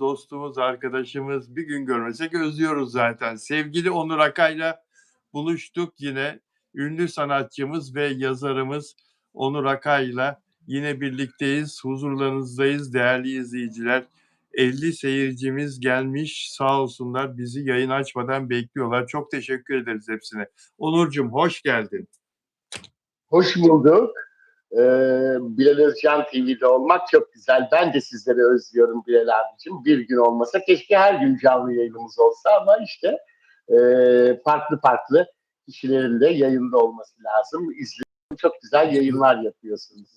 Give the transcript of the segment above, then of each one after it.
dostumuz, arkadaşımız, bir gün görmesek özlüyoruz zaten. Sevgili Onur Akay'la buluştuk yine. Ünlü sanatçımız ve yazarımız Onur Akay'la yine birlikteyiz. Huzurlarınızdayız değerli izleyiciler. 50 seyircimiz gelmiş, sağ olsunlar, bizi yayın açmadan bekliyorlar. Çok teşekkür ederiz hepsine. Onurcuğum hoş geldin. Hoş bulduk. Bilal Özcan TV'de olmak çok güzel. Ben de sizleri özlüyorum Bilal abicim. Bir gün olmasa keşke her gün canlı yayınımız olsa ama işte farklı farklı kişilerin de yayında olması lazım. İzlediğim çok güzel yayınlar yapıyorsunuz.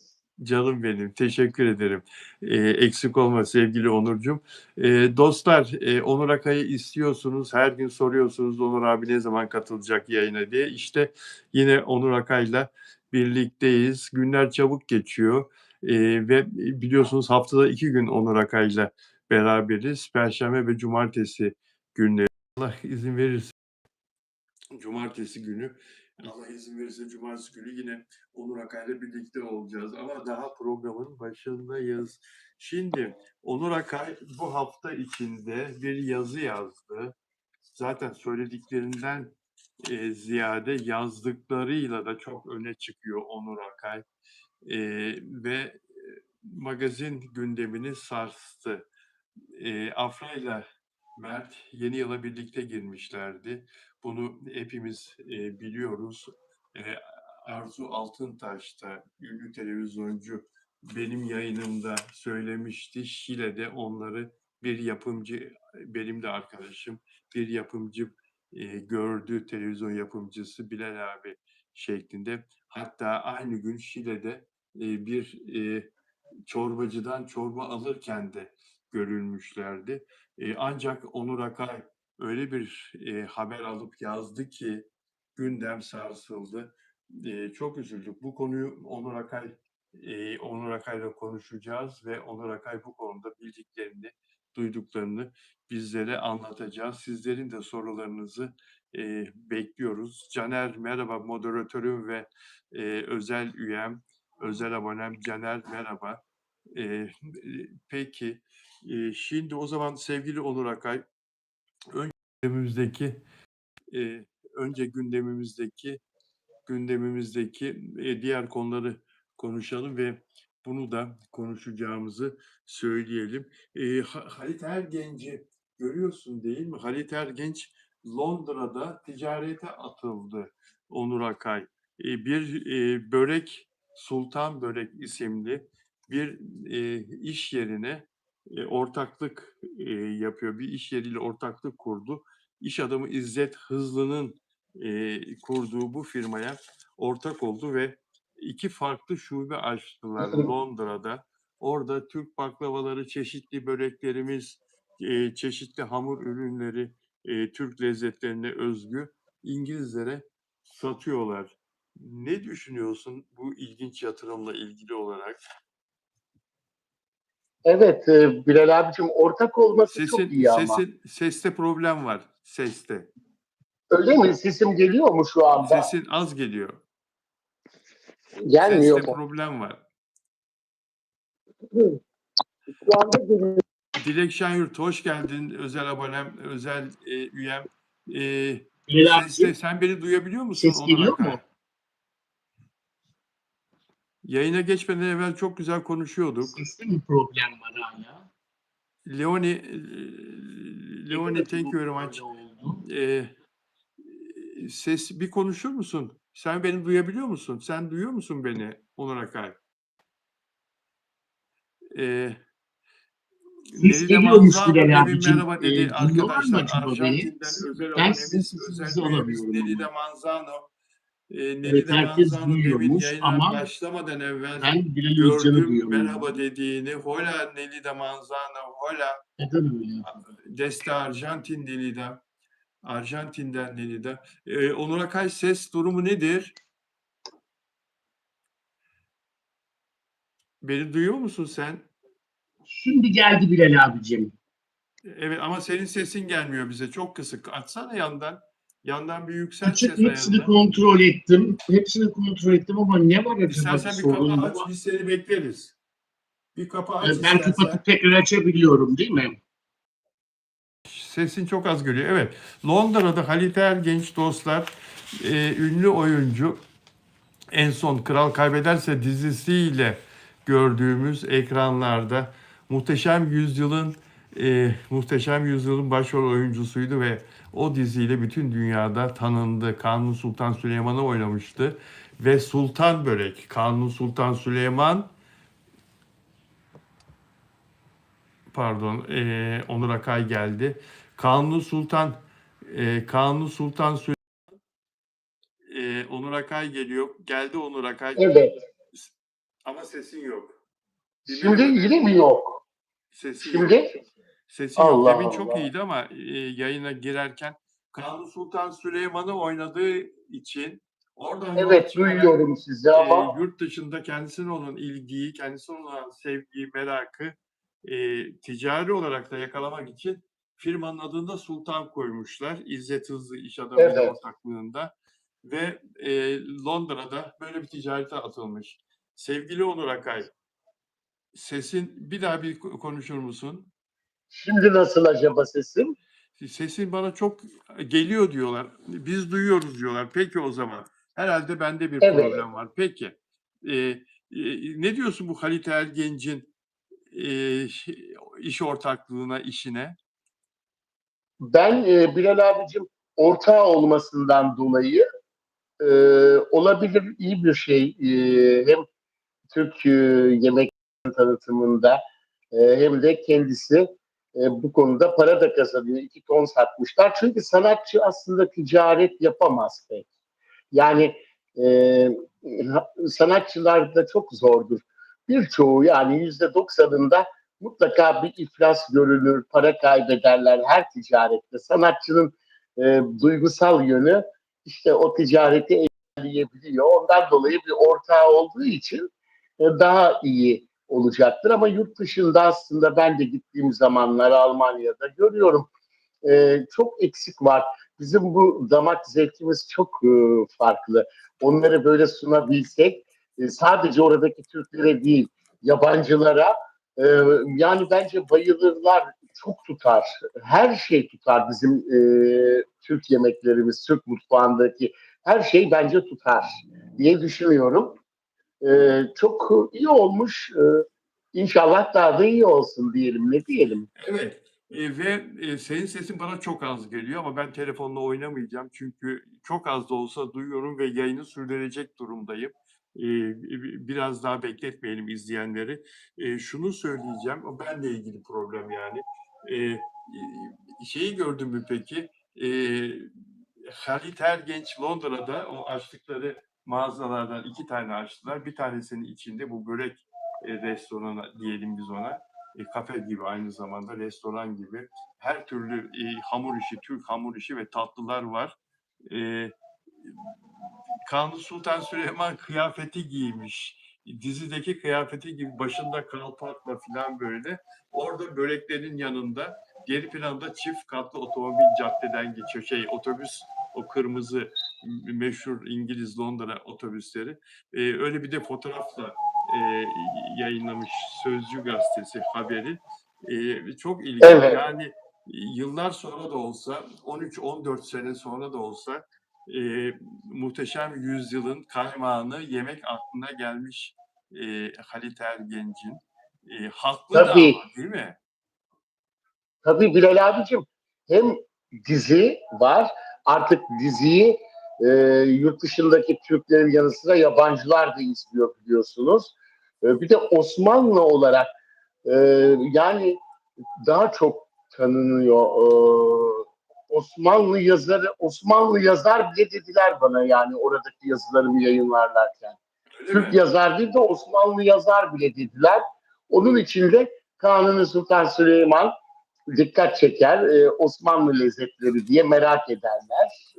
Canım benim, teşekkür ederim. Eksik olma sevgili Onurcuğum. Dostlar, Onur Akay'ı istiyorsunuz, her gün soruyorsunuz Onur abi ne zaman katılacak yayına diye. İşte yine Onur Akay'la birlikteyiz. Günler çabuk geçiyor ve biliyorsunuz haftada 2 gün Onur Akay'la beraberiz. Perşembe ve cumartesi günleri. Allah izin verirse cumartesi günü, Allah izin verirse cumartesi günü yine Onur Akay'la birlikte olacağız. Ama daha programın başındayız. Şimdi Onur Akay bu hafta içinde bir yazı yazdı. Zaten söylediklerinden ziyade yazdıklarıyla da çok öne çıkıyor Onur Akay. Ve magazin gündemini sarstı. Afra'yla Mert yeni yıla birlikte girmişlerdi. Bunu hepimiz biliyoruz. Arzu Altıntaş da ünlü televizyoncu benim yayınımda söylemişti. Şile'de onları bir yapımcı, benim de arkadaşım, bir yapımcı gördü, televizyon yapımcısı Bilal abi şeklinde. Hatta aynı gün Şile'de bir çorbacıdan çorba alırken de görülmüşlerdi. Ancak Onur Akay öyle bir haber alıp yazdı ki gündem sarsıldı. Çok üzüldük. Bu konuyu Onur Akay'la konuşacağız ve Onur Akay bu konuda bildiklerini, duyduklarını bizlere anlatacağız. Sizlerin de sorularınızı bekliyoruz. Caner merhaba, moderatörüm ve özel üyem, özel abonem Caner merhaba. Peki, şimdi o zaman sevgili Onur Akay, gündemimizdeki önce gündemimizdeki diğer konuları konuşalım ve bunu da konuşacağımızı söyleyelim. Halit Ergenç'i görüyorsun değil mi? Halit Ergenç Londra'da ticarete atıldı Onur Akay. Bir börek, Sultan Börek isimli bir iş yerine ortaklık yapıyor. Bir iş yeriyle ortaklık kurdu. İş adamı İzzet Hızlı'nın kurduğu bu firmaya ortak oldu ve 2 farklı şube açtılar Londra'da. Orada Türk baklavaları, çeşitli böreklerimiz, çeşitli hamur ürünleri, Türk lezzetlerine özgü İngilizlere satıyorlar. Ne düşünüyorsun bu ilginç yatırımla ilgili olarak? Evet Bilal abicim ortak olması çok iyi ama. Seste problem var. Seste. Öyle mi? Sesim geliyor mu şu anda? Sesin az geliyor. Gelmiyor Seste mu? problem var. Şu anda geliyor. Dilek Şenyurt hoş geldin. Özel abonem, özel üyem. Seste, sen beni duyabiliyor musun? Ses geliyor mu? Yayına geçmeden evvel çok güzel konuşuyorduk. Seste mi problem var hala? Leoni, thank you very much. Ses bir konuşur musun? Sen beni duyabiliyor musun? Sen duyuyor musun beni Onur Akay? Ses geliyormuş Bilal abicim. Merhaba dedi arkadaşlar. Arjantin'den özel abonemiz, özel üyemiz Nelide Manzano. Evet, herkes duyuyormuş ama başlamadan evvel ben Bilal Özcan'ı duyuyorum. Merhaba dediğini. Hola Nelide Manzano, hola. Neden öyle? Deste Arjantin Nelide. Arjantin'den Nelide. Onur Akay ses durumu nedir? Beni duyuyor musun sen? Şimdi geldi Bilal abicim. Evet ama senin sesin gelmiyor bize. Çok kısık. Açsana yandan. Yandan bir yükselt Açık, ses hepsini ayarını. kontrol ettim. Hepsini kontrol ettim ama ne var acaba? İstersen bir kapı aç, biz seni bekleriz. Bir kapı aç ben istersen. kapatıp tekrar açabiliyorum değil mi? Sesin çok az geliyor. Evet. Londra'da Halit Ergenç dostlar, ünlü oyuncu, en son Kral Kaybederse dizisiyle gördüğümüz ekranlarda Muhteşem Yüzyıl'ın başrol oyuncusuydu ve o diziyle bütün dünyada tanındı. Kanuni Sultan Süleyman'ı oynamıştı ve Sultan Börek, Kanuni Sultan Süleyman, pardon, Onur Akay geldi. Kanuni Sultan Kanuni Sultan Onur Akay geliyor. Geldi Onur Akay. Evet. Ama sesin yok. Bir Şimdi merhaba de. yine mi yok? Sesin yok. Şimdi? Sesin yok. Allah Demin çok Allah. iyiydi ama yayına girerken Kanuni Sultan Süleyman'ı oynadığı için oradan yola Evet, çıkarak duyuyorum sizi ama yurt dışında kendisine olan ilgiyi, kendisine olan sevgiyi, merakı ticari olarak da yakalamak için firmanın adını da Sultan koymuşlar. İzzet Hızlı iş adamıyla evet. ortaklığında ve Londra'da böyle bir ticarete atılmış. Sevgili Onur Akay, sesin bir daha bir konuşur musun? Şimdi nasıl acaba sesim? Sesin bana çok geliyor diyorlar. Biz duyuyoruz diyorlar. Peki o zaman. Herhalde bende bir Evet. problem var. Peki. Ee, Ne diyorsun bu Halit Ergenç'in iş ortaklığına, işine? Ben Bilal abicim ortağı olmasından dolayı e, olabilir iyi bir şey. Hem Türk yemek tanıtımında hem de kendisi bu konuda para da kazanıyor. 2 ton satmışlar. Çünkü sanatçı aslında ticaret yapamaz pek. Yani e, sanatçılar da çok zordur. Birçoğu yani %90'ında mutlaka bir iflas görülür, para kaybederler her ticarette. Sanatçının duygusal yönü işte o ticareti engelleyebiliyor. Ondan dolayı bir ortağı olduğu için daha iyi olacaktır. Ama yurt dışında aslında ben de gittiğim zamanlar Almanya'da görüyorum çok eksik var. Bizim bu damak zevkimiz çok farklı. Onları böyle sunabilsek sadece oradaki Türklere değil yabancılara e, yani bence bayılırlar. Çok tutar. Her şey tutar bizim Türk yemeklerimiz, Türk mutfağındaki her şey bence tutar diye düşünüyorum. Çok iyi olmuş. İnşallah daha da iyi olsun diyelim. Ne diyelim? Evet. Ve senin sesin bana çok az geliyor ama ben telefonla oynamayacağım. Çünkü çok az da olsa duyuyorum ve yayını sürdürecek durumdayım. Biraz daha bekletmeyelim izleyenleri. Şunu söyleyeceğim, o benle ilgili problem yani. Eee, Şeyi gördün mü peki? Halit Ergenç Londra'da o açtıkları mağazalardan 2 tane açtılar. Bir tanesinin içinde bu börek restoranı diyelim biz ona, kafe gibi, aynı zamanda restoran gibi her türlü hamur işi, Türk hamur işi ve tatlılar var. E, Kanuni Sultan Süleyman kıyafeti giymiş. Dizideki kıyafeti gibi başında kalpakla falan böyle. Orada böreklerin yanında geri planda çift katlı otomobil caddeden geçiyor. Otobüs, o kırmızı meşhur İngiliz Londra otobüsleri. Öyle bir de fotoğrafla yayınlamış Sözcü gazetesi haberi. Çok ilginç. Evet. Yani yıllar sonra da olsa, 13-14 sene sonra da olsa Muhteşem Yüzyıl'ın kaymağını yemek aklına gelmiş Halit Ergenç'in. Haklı da ama, Tabii. değil mi? Tabii Bilal abicim hem dizi var artık diziyi yurt dışındaki Türklerin yanı sıra yabancılar da izliyor biliyorsunuz. Bir de Osmanlı olarak e, yani daha çok tanınıyor. Osmanlı yazar bile dediler bana yani oradaki yazılarımı yayınlarlarken. Öyle Türk mi? yazar değil de Osmanlı yazar bile dediler. Onun için de Kanuni Sultan Süleyman dikkat çeker. Osmanlı lezzetleri diye merak ederler.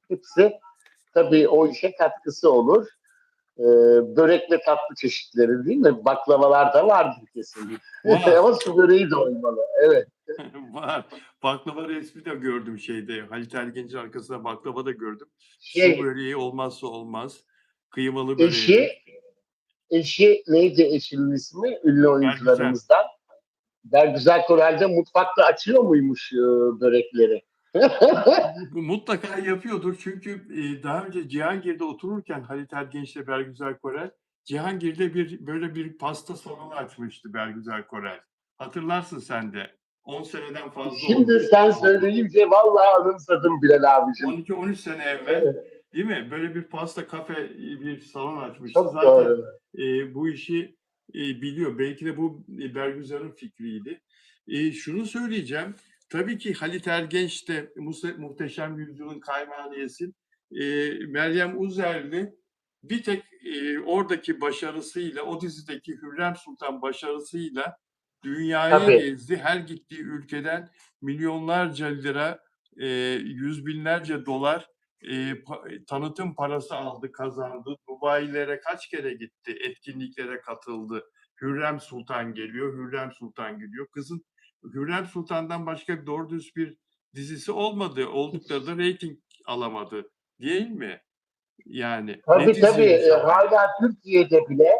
Hepsi tabii o işe katkısı olur. E, Börek ve tatlı çeşitleri değil mi? Baklavalar da vardır kesin. Var. Ama su böreği de olmalı. Evet. Var. Baklava resmi de gördüm şeyde. Halit Ergenç'in arkasında baklava da gördüm. Su Şey böreği olmazsa olmaz. Kıymalı böreğimiz. eşi neydi eşinin ismi? Ünlü Bergüzar. oyuncularımızdan. Bergüzar Korel'de mutfakta açıyor muymuş börekleri? Bu mutlaka yapıyordur çünkü daha önce Cihangir'de otururken Halit Ergenç'le Bergüzar Korel, Cihangir'de böyle bir pasta salonu açmıştı Bergüzar Korel. Hatırlarsın sen de. 10 seneden fazla Şimdi sen oldu. söyleyince vallahi anımsadım Bilal abicim. 12-13 sene evvel, Evet, değil mi? Böyle bir pasta kafe, bir salon açmıştı. çok Zaten doğru. bu işi biliyor. Belki de bu Bergüzar'ın fikriydi. Şunu söyleyeceğim. Tabii ki Halit Ergenç de Muhteşem Yüzyılın kaymağını. Meryem Uzerli bir tek oradaki başarısıyla, o dizideki Hürrem Sultan başarısıyla dünyayı Tabii. gezdi. Her gittiği ülkeden milyonlarca lira, yüz binlerce dolar tanıtım parası aldı, kazandı. Dubai'lere kaç kere gitti, etkinliklere katıldı. Hürrem Sultan geliyor, Hürrem Sultan gidiyor. Kızın Hürrem Sultan'dan başka doğru düz bir dizisi olmadı. Oldukları da reyting alamadı. Değil mi? Yani ne Tabii tabii. diziymiş ama. Hala Türkiye'de bile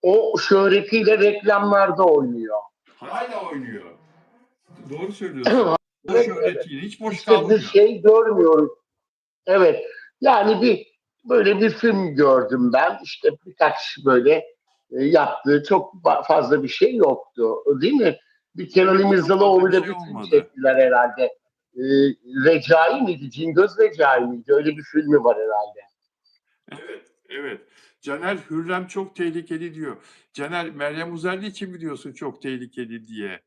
o şöhretiyle reklamlarda oynuyor. Hala oynuyor. Doğru söylüyorsun. O Evet, evet. şöhretiyle hiç boş İşte bir kalmıyor. şey görmüyoruz. Evet. Yani böyle bir film gördüm ben. İşte birkaç böyle yaptığı çok fazla bir şey yoktu. Değil mi? Bir Kenan Evet, çok fazla bir İmirzalıoğlu'yla şey bir film olmadı. çektiler herhalde. E, Recai miydi? Cingöz Recai miydi? Öyle bir filmi var herhalde. Evet, evet. Caner Hürrem çok tehlikeli diyor. Caner Meryem Uzerli için biliyorsun çok tehlikeli diye.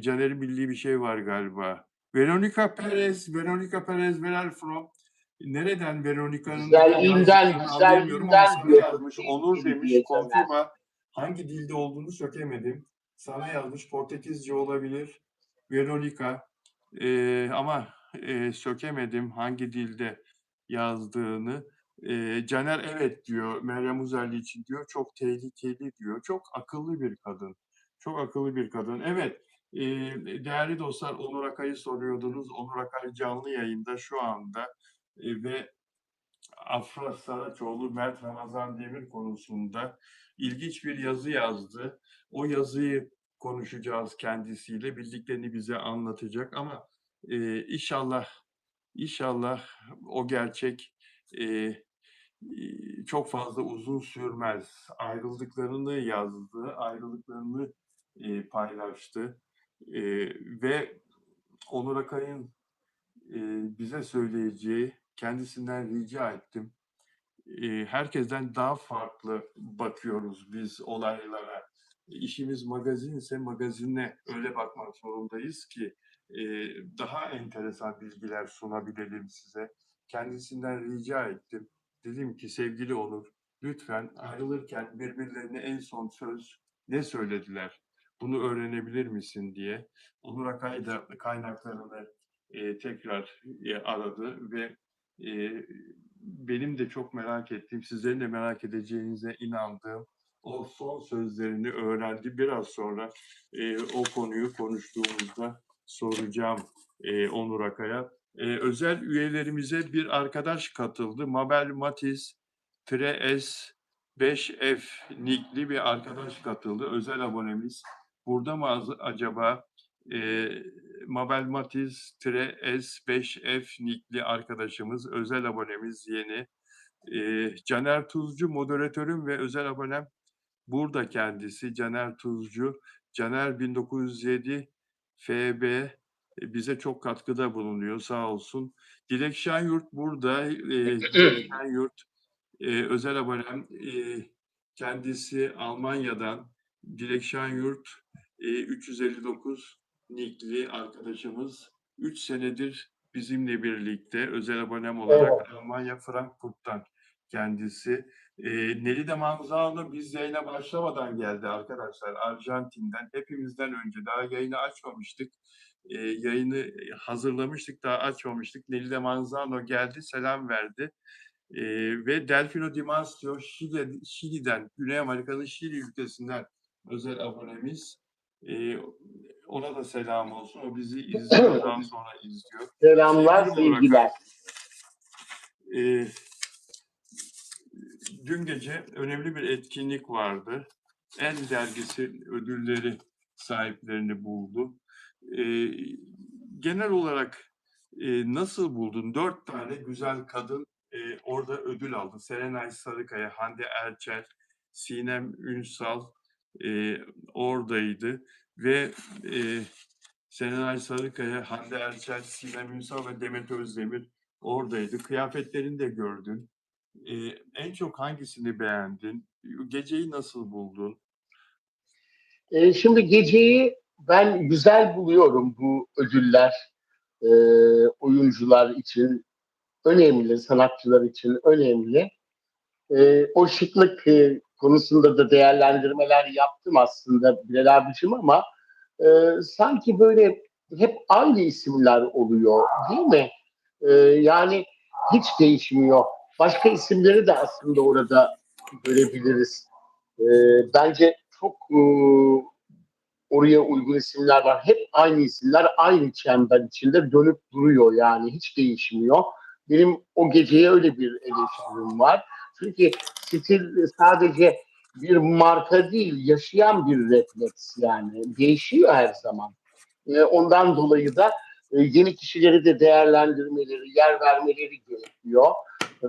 Caner'in bildiği bir şey var galiba. Veronica Perez, where are you from? Nereden Veronica'nın Güzelliğinden, yazdıklarını anlayamıyorum ama güzelliğinden sana diyor. Çok yazmış. Onur tehlikeli demiş. diye Caner. Confirma. Hangi dilde olduğunu sökemedim. Sana yazmış. Portekizce olabilir. Veronica. Ama sökemedim hangi dilde yazdığını. Caner evet diyor. Meryem Uzerli için diyor. Çok tehlikeli diyor. Çok akıllı bir kadın. Çok akıllı bir kadın. Evet. Değerli dostlar, Onur Akay'ı soruyordunuz. Onur Akay canlı yayında şu anda ve Afra Saraçoğlu, Mert Ramazan Demir konusunda ilginç bir yazı yazdı. O yazıyı konuşacağız kendisiyle. Bildiklerini bize anlatacak ama inşallah inşallah o gerçek e, çok fazla uzun sürmez. Ayrıldıklarını yazdı, ayrıldıklarını paylaştı e, ve Onur Akay'ın bize söyleyeceği, kendisinden rica ettim. Herkesten daha farklı bakıyoruz biz olaylara. İşimiz magazinse magazine öyle bakmak zorundayız ki e, daha enteresan bilgiler sunabilelim size. Kendisinden rica ettim. Dedim ki sevgili Onur, lütfen ayrılırken birbirlerine en son söz ne söylediler? Bunu öğrenebilir misin diye. Onur Akay da kaynaklarını tekrar aradı ve e, benim de çok merak ettiğim, sizlerin de merak edeceğinize inandığım o son sözlerini öğrendi. Biraz sonra o konuyu konuştuğumuzda soracağım Onur Akay'a. Özel üyelerimize bir arkadaş katıldı. Mabel Matiz S 5F nickli bir arkadaş katıldı. Özel abonemiz. Burada mı acaba? Mabel Matiz S5F nickli arkadaşımız, özel abonemiz yeni. Caner Tuzcu moderatörüm ve özel abonem burada kendisi Caner Tuzcu. Caner 1907 FB bize çok katkıda bulunuyor sağ olsun. Dilek Şenyurt burada. Dilek Şenyurt özel abonem. Kendisi Almanya'dan. Dilek Şenyurt 359 nickli arkadaşımız. 3 senedir bizimle birlikte özel abonem olarak Evet. Almanya Frankfurt'tan kendisi. Nelide Manzano biz yayına başlamadan geldi arkadaşlar Arjantin'den. Hepimizden önce daha yayını açmamıştık. Yayını hazırlamıştık daha açmamıştık. Nelide Manzano geldi selam verdi. Ve Delfino Di Mastro Şili'den, Güney Amerika'nın Şili ülkesinden özel abonemiz. Ona da selam olsun. O bizi izliyor, daha sonra izliyor. Selamlar, Sevgili Onur Akay, sevgiler. e, dün gece önemli bir etkinlik vardı. El Dergisi ödülleri sahiplerini buldu. Eee, Genel olarak, nasıl buldun? 4 tane güzel kadın, orada ödül aldı. Serenay Sarıkaya, Hande Erçel, Sinem Ünsal, oradaydı ve, Serenay Sarıkaya, Hande Erçel, Sinem Ünsal ve Demet Özdemir oradaydı. Kıyafetlerini de gördün. En çok hangisini beğendin? Geceyi nasıl buldun? Şimdi geceyi ben güzel buluyorum, bu ödüller e, oyuncular için önemli, sanatçılar için önemli. O şıklık konusunda da değerlendirmeler yaptım aslında Bilal abicim, ama sanki böyle hep aynı isimler oluyor, değil mi? Yani hiç değişmiyor. Başka isimleri de aslında orada görebiliriz. E, Bence çok oraya uygun isimler var. Hep aynı isimler aynı çember içinde dönüp duruyor, yani hiç değişmiyor. Benim o geceye öyle bir eleştirim var. Çünkü stil sadece bir marka değil, yaşayan bir refleks yani. Değişiyor her zaman. Ondan dolayı da yeni kişileri de değerlendirmeleri, yer vermeleri gerekiyor. E,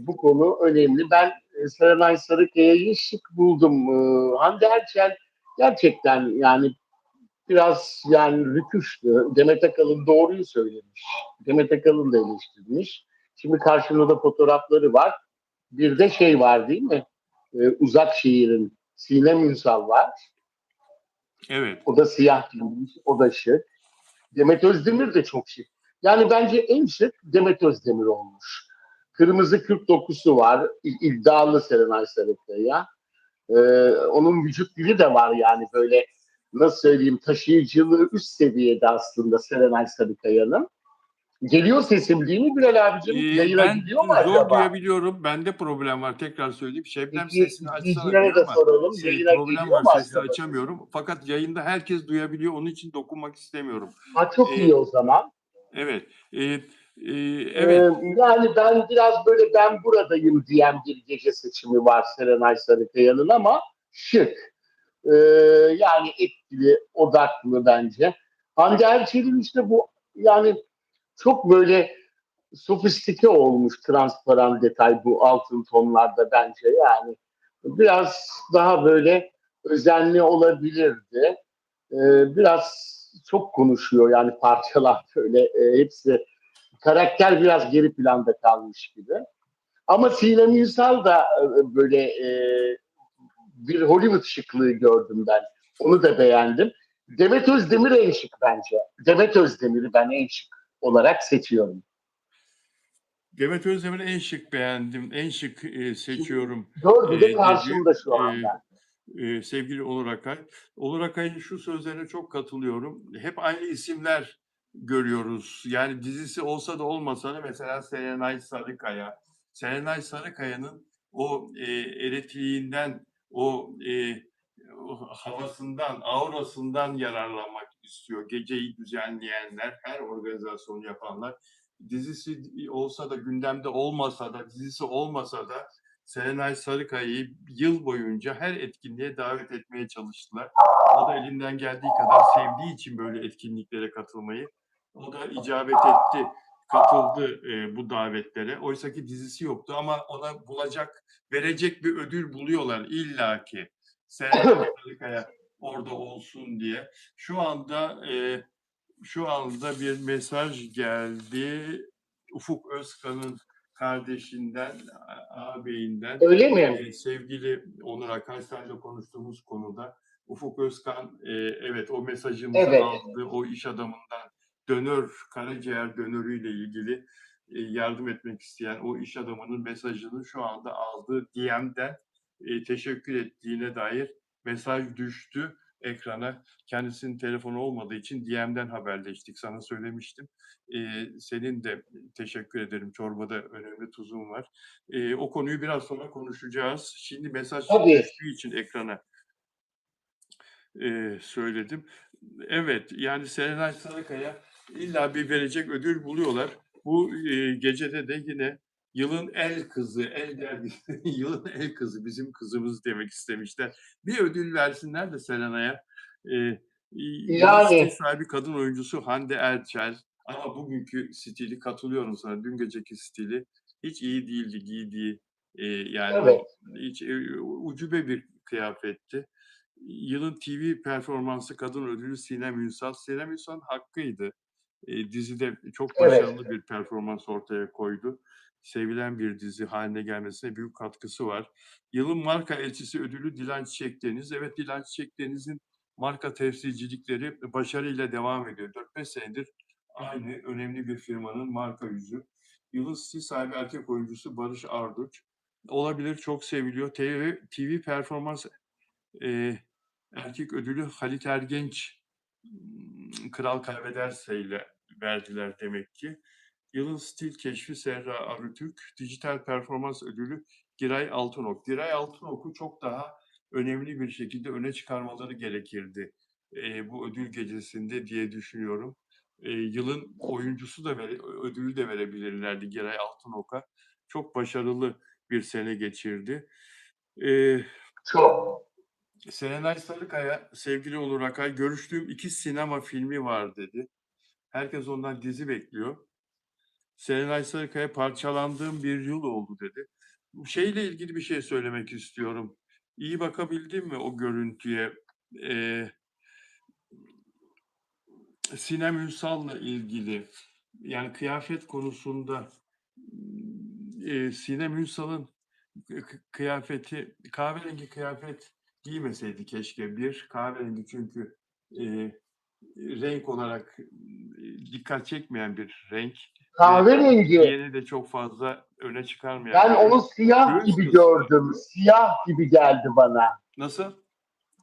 Bu konu önemli. Ben Serenay Sarıkaya'yı şık buldum. Hande Erçel gerçekten yani biraz yani rüküştü. Demet Akalın doğruyu söylemiş. Demet Akalın da eleştirmiş. Şimdi karşımda da fotoğrafları var. Bir de şey var, değil mi? Uzak Şehir'in Sinem Ünsal var. Evet. O da siyah giymiş. O da şık. Demet Özdemir de çok şık. Yani bence en şık Demet Özdemir olmuş. Kırmızı 49'u var. İddialı Serenay Sarıkaya. Onun vücut dili de var, yani böyle nasıl söyleyeyim, taşıyıcılığı üst seviyede aslında Serenay Sarıkaya'nın. Geliyor sesim değil mi Bilal abicim? Yayına Ben gidiyor mu zor acaba? duyabiliyorum. Bende problem var. Tekrar söyleyeyim. Şebnem Peki sesini açsana izleyicilere diyor de ama soralım. Yayına problem geliyor var. mu Sesi acaba sesim? açamıyorum. Fakat yayında herkes duyabiliyor. Onun için dokunmak istemiyorum. Ha, çok Eee, iyi o zaman. evet. Ee, Evet. Yani ben biraz böyle ben buradayım diyen bir gece seçimi var Serenay Sarıkaya'nın, ama şık. Ee, Yani etkili, odaklı bence. Hande Erçel'in işte bu, yani çok böyle sofistike olmuş transparan detay bu altın tonlarda bence, yani. Biraz daha böyle özenli olabilirdi. Biraz çok konuşuyor yani parçalar böyle, hepsi karakter biraz geri planda kalmış gibi. Ama Sinem Ünsal da böyle bir Hollywood şıklığı gördüm ben. Onu da beğendim. Demet Özdemir en şık bence. Demet Özdemir'i ben en şık olarak seçiyorum. Demet Özdemir'i en şık beğendim. En şık Şimdi seçiyorum dördü de karşımda dedi. şu anda. Sevgili Onur Akay. Onur Akay'ın şu sözlerine çok katılıyorum. Hep aynı isimler görüyoruz. Yani dizisi olsa da olmasa da mesela Serenay Sarıkaya. Serenay Sarıkaya'nın o elektriğinden, o havasından, aurasından yararlanmak istiyor. Geceyi düzenleyenler, her organizasyonu yapanlar. Dizisi olsa da, gündemde olmasa da, dizisi olmasa da Serenay Sarıkaya'yı yıl boyunca her etkinliğe davet etmeye çalıştılar. O da elinden geldiği kadar sevdiği için böyle etkinliklere katılmayı, o da icabet etti, katıldı bu davetlere. Oysa ki dizisi yoktu ama ona bulacak, verecek bir ödül buluyorlar illaki. Serenay Sarıkaya orada olsun diye. Şu anda bir mesaj geldi. Ufuk Özkan'ın kardeşinden, ağabeyinden, Öyle mi? sevgili Onur Akay, senle konuştuğumuz konuda Ufuk Özkan, evet o mesajımızı Evet. aldı. O iş adamından dönör, karaciğer dönörüyle ilgili yardım etmek isteyen o iş adamının mesajını şu anda aldı. DM'den teşekkür ettiğine dair mesaj düştü ekrana. Kendisinin telefonu olmadığı için DM'den haberleştik. Sana söylemiştim. Senin de teşekkür ederim. Çorbada önemli tuzun var. O konuyu biraz sonra konuşacağız. Şimdi mesaj Tabii. düştüğü için ekrana söyledim. Evet, yani Serenay Sarıkaya illa bir verecek ödül buluyorlar. Bu gecede de yine yılın el kızı, el dergisi, yılın el kızı, bizim kızımız demek istemişler. Bir ödül versinler de Serenay'a. Yılın stil Yani sahibi kadın oyuncusu Hande Erçel ama bugünkü stili katılıyorum sana. Dün geceki stili hiç iyi değildi giydiği. Yani evet, o hiç, ucube bir kıyafetti. Yılın TV performansı kadın ödülü Sinem Ünsal. Sinem Ünsal'ın hakkıydı. Dizide çok evet. başarılı bir performans ortaya koydu. Sevilen bir dizi haline gelmesine büyük katkısı var. Yılın marka elçisi ödülü Dilan Çiçek Deniz. Evet, Dilan Çiçek Deniz'in marka temsilcilikleri başarıyla devam ediyor. 4-5 senedir aynı önemli bir firmanın marka yüzü. Yılın stil sahibi erkek oyuncusu Barış Arduç. Olabilir, çok seviliyor. TV performans erkek ödülü Halit Ergenç Kral Kaybederse'yle verdiler demek ki. Yılın stil keşfi Serra Arıtürk, dijital performans ödülü Giray Altınok. Giray Altınok'u çok daha önemli bir şekilde öne çıkarmaları gerekirdi bu ödül gecesinde diye düşünüyorum. Yılın oyuncusu da ödülü de verebilirlerdi Giray Altınok'a. Çok başarılı bir sene geçirdi. Eee Çok. Serenay Sarıkaya, sevgili Onur Akay, görüştüğüm 2 sinema filmi var dedi. Herkes ondan dizi bekliyor. Serenay Sarıkaya parçalandığım bir yıl oldu dedi. Bu şeyle ilgili bir şey söylemek istiyorum. İyi bakabildin mi o görüntüye? Eee Sinem Ünsal'la ilgili, yani kıyafet konusunda Sinem Ünsal'ın kıyafeti, kahverengi kıyafet giymeseydi keşke. Bir, kahverengi çünkü renk olarak dikkat çekmeyen bir renk ve Kahverengi. giyeni de çok fazla öne çıkarmayan Ben bir renk. onu siyah Göğüs gibi kısmı gördüm. Siyah gibi geldi bana. nasıl?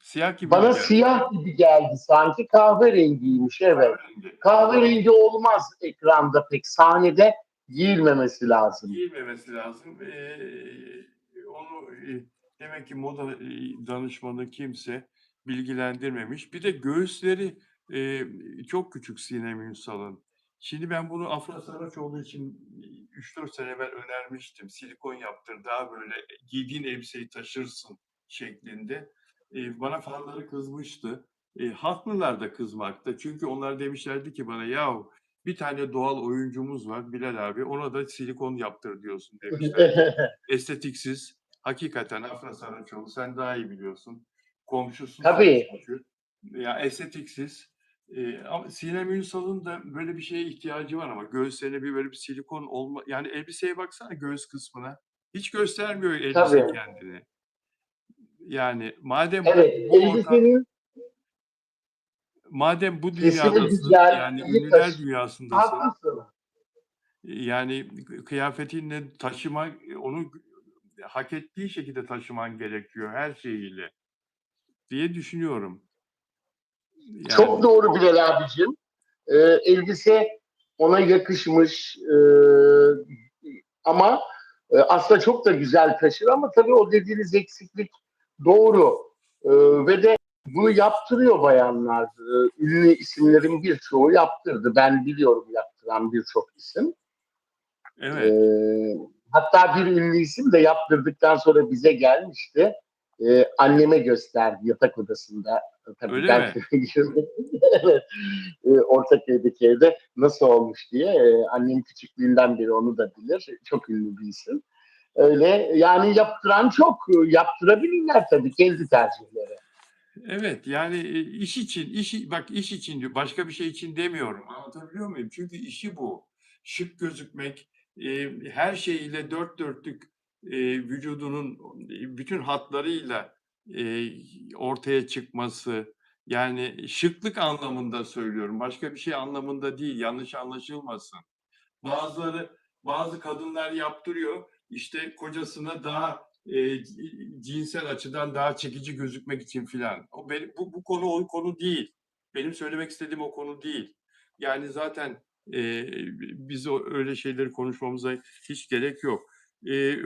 Siyah gibi mi Bana geldi? siyah gibi geldi sanki kahverengiymiş, evet. Kahverengi. Kahverengi olmaz ekranda pek, sahnede giyilmemesi lazım. Giyilmemesi lazım. Onu demek ki moda danışmanı kimse bilgilendirmemiş. Bir de göğüsleri çok küçük Sinem Ünsal'ın. Şimdi ben bunu Afra Saraçoğlu için 3-4 sene evvel önermiştim. Silikon yaptır, daha böyle giydiğin elbiseyi taşırsın şeklinde. Bana fanları kızmıştı. Haklılar da kızmakta. Çünkü onlar demişlerdi ki bana yahu bir tane doğal oyuncumuz var Bilal abi. Ona da silikon yaptır diyorsun demişlerdi. Estetiksiz. Hakikaten Afra Saraçoğlu sen daha iyi biliyorsun. Komşususun Tabii, çünkü. Ya estetiksiz. Ama Sinem Ünsal'ın da böyle bir şeye ihtiyacı var ama göğüslerine bir böyle bir silikon olma. Yani elbiseye baksana göğüs kısmına. Hiç göstermiyor elbise tabii. kendini. Yani madem Evet, elbisenin madem bu kesimi dünyadasın, güzel, yani iyi ünlüler taşı. dünyasındasın, Haklısın. yani kıyafetinle taşıma, onu hak ettiği şekilde taşıman gerekiyor her şeyiyle diye düşünüyorum. Çok Yani doğru Bilal abicim. Elbise ona yakışmış, ama aslında çok da güzel taşır, ama tabii o dediğiniz eksiklik doğru. Ve de bunu yaptırıyor bayanlar. Ünlü isimlerin birçoğu yaptırdı. Ben biliyorum yaptıran birçok isim. evet, Ee, Hatta bir ünlü isim de yaptırdıktan sonra bize gelmişti. Anneme gösterdi yatak odasında. Tabii öyle ben mi? evet, Ortaköy'deki evde nasıl olmuş diye. Annem küçüklüğünden beri onu da bilir. Çok ünlü bir isim. Öyle yani, yaptıran çok. Yaptırabilirler tabii, kendi tercihleri. Evet, yani iş için, bak iş için diyor, başka bir şey için demiyorum. Anlatabiliyor muyum? Çünkü işi bu. Şık gözükmek, her şeyiyle dört dörtlük vücudunun bütün hatlarıyla ortaya çıkması, yani şıklık anlamında söylüyorum. Başka bir şey anlamında değil, yanlış anlaşılmasın. Bazıları, bazı kadınlar yaptırıyor. İşte kocasına daha cinsel açıdan daha çekici gözükmek için filan. Bu konu o konu değil. Benim söylemek istediğim o konu değil. Yani zaten biz öyle şeyleri konuşmamıza hiç gerek yok.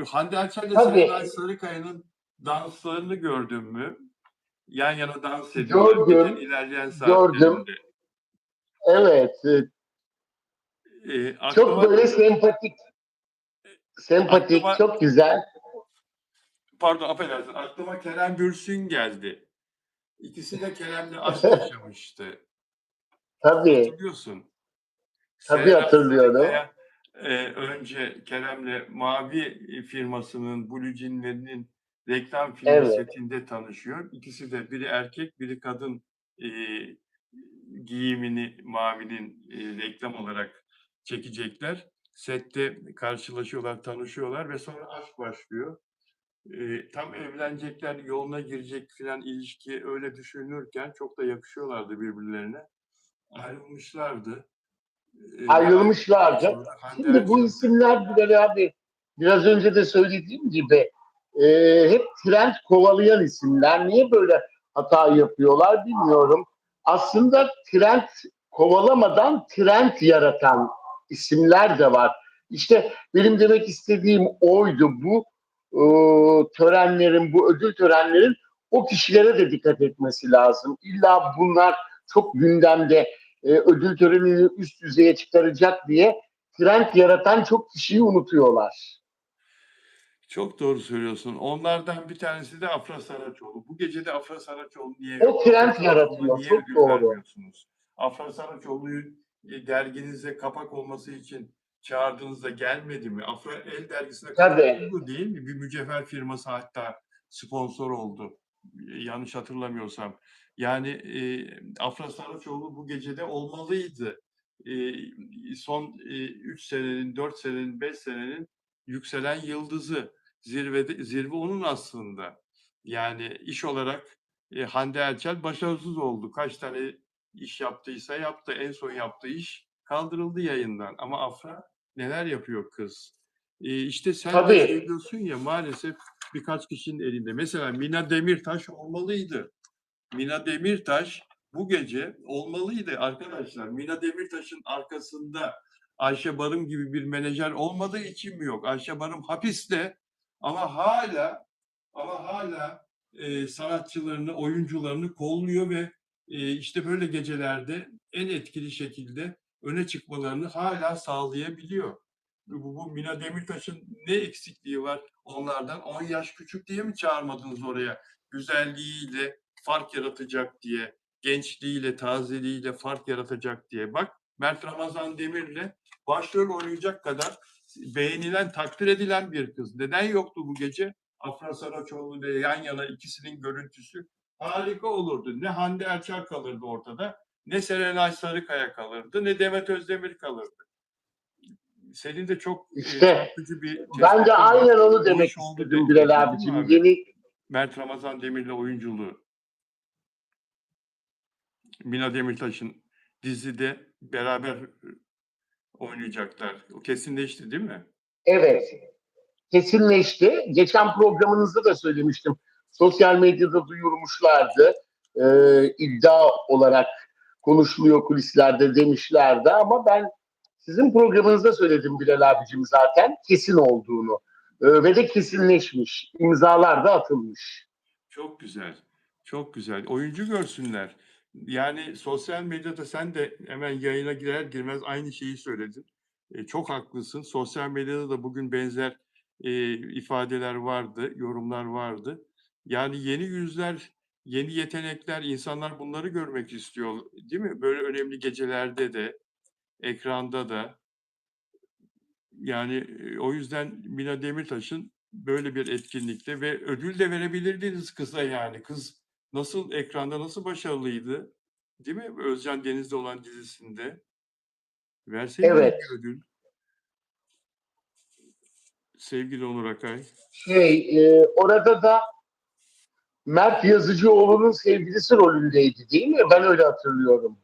Hande Erçel ile Serenay Tabii, Sarıkaya'nın danslarını gördün mü? Yan yana dans ediyorlar gecenin gördüm, ilerleyen gördüm. saatlerinde. Evet, çok Aklıma böyle sempatik, sempatik, aklıma çok güzel. Pardon, affedersin. Aklıma Kerem Bürsin geldi. İkisi de Kerem'le aşk yaşamıştı. Tabii, Hatırlıyorsun. tabii Serenay hatırlıyorum. Sarıkaya önce Kerem'le Mavi firmasının Blue Jean'lerinin reklam filmi Evet. setinde tanışıyor. İkisi de biri erkek, biri kadın e, giyimini Mavi'nin reklam olarak çekecekler. Sette karşılaşıyorlar, tanışıyorlar ve sonra aşk başlıyor. Tam evlenecekler, yoluna girecek filan ilişki öyle düşünülürken çok da yakışıyorlardı birbirlerine. Ayrılmışlardı. Ve ayrıldıktan Ayrılmışlardı. sonra Hande Şimdi bu Erçel de isimler Bilal abi biraz önce de söylediğim gibi hep trend kovalayan isimler. Niye böyle hata yapıyorlar bilmiyorum. Aslında trend kovalamadan trend yaratan isimler de var. İşte benim demek istediğim oydu. Bu törenlerin, bu ödül törenlerin o kişilere de dikkat etmesi lazım. İlla bunlar çok gündemde ödül törenini üst düzeye çıkaracak diye trend yaratan çok kişiyi unutuyorlar. çok doğru söylüyorsun. Onlardan bir tanesi de Afra Saraçoğlu. Bu gece de Afra Saraçoğlu niye O yok? Afra trend Saraçoğlu'na yaratıyor. niye Çok ödül doğru. vermiyorsunuz? Afra Saraçoğlu'yu derginize kapak olması için çağırdığınızda gelmedi mi? Afra El dergisine kapak Tabii. oldu değil mi? Bir mücevher firması hatta sponsor oldu. Yanlış hatırlamıyorsam. Yani Afra Saraçoğlu bu gecede olmalıydı. Son 3 senenin, 4 senenin, 5 senenin yükselen yıldızı. Zirve onun aslında. Yani iş olarak Hande Erçel başarısız oldu. Kaç tane iş yaptıysa yaptı. En son yaptığı iş kaldırıldı yayından. Ama Afra neler yapıyor kız? İşte sen de Tabii. söylüyorsun ya maalesef birkaç kişinin elinde. Mesela Mina Demirtaş olmalıydı. Mina Demirtaş bu gece olmalıydı arkadaşlar. Mina Demirtaş'ın arkasında Ayşe Barım gibi bir menajer olmadığı için mi yok? Ayşe Barım hapiste ama hala sanatçılarını, oyuncularını kolluyor ve işte böyle gecelerde en etkili şekilde öne çıkmalarını hala sağlayabiliyor. Bu Mina Demirtaş'ın ne eksikliği var onlardan? 10 yaş küçük diye mi çağırmadınız oraya? Güzelliğiyle, fark yaratacak diye, gençliğiyle, tazeliğiyle fark yaratacak diye. Bak Mert Ramazan Demir'le başrol oynayacak kadar beğenilen, takdir edilen bir kız. Neden yoktu bu gece? Afra Saraçoğlu ile yan yana ikisinin görüntüsü harika olurdu. Ne Hande Erçel kalırdı ortada, ne Serenay Sarıkaya kalırdı, ne Demet Özdemir kalırdı. Senin de çok İşte çarpıcı bir ben de tespitin var. aynen onu O demek iş oldu istedim Bilal dedin değil mi abicim. abi? Yeni Mert Ramazan Demir'le oyunculuğu. Mina Demirtaş'ın dizide beraber oynayacaklar. O kesinleşti değil mi? evet kesinleşti. Geçen programınızda da söylemiştim. Sosyal medyada duyurmuşlardı. İddia olarak konuşuluyor kulislerde demişlerdi ama ben sizin programınızda söyledim Bilal abicim zaten kesin olduğunu. Ve de kesinleşmiş. İmzalar da atılmış. Çok güzel. Çok güzel. Oyuncu görsünler. Yani sosyal medyada sen de hemen yayına girer girmez aynı şeyi söyledin. Çok haklısın. Sosyal medyada da bugün benzer ifadeler vardı, yorumlar vardı. Yani yeni yüzler, yeni yetenekler, insanlar bunları görmek istiyor, değil mi? Böyle önemli gecelerde de, ekranda da. Yani o yüzden Mina Demirtaş'ın böyle bir etkinlikte ve ödül de verebilirdiniz kıza yani. Kız nasıl ekranda nasıl başarılıydı, değil mi? Özcan Deniz'de olan dizisinde. Verseydiniz Evet. bir ödül sevgili Onur Akay. Orada da Mert Yazıcıoğlu'nun sevgilisi rolündeydi değil mi? Ben öyle hatırlıyorum.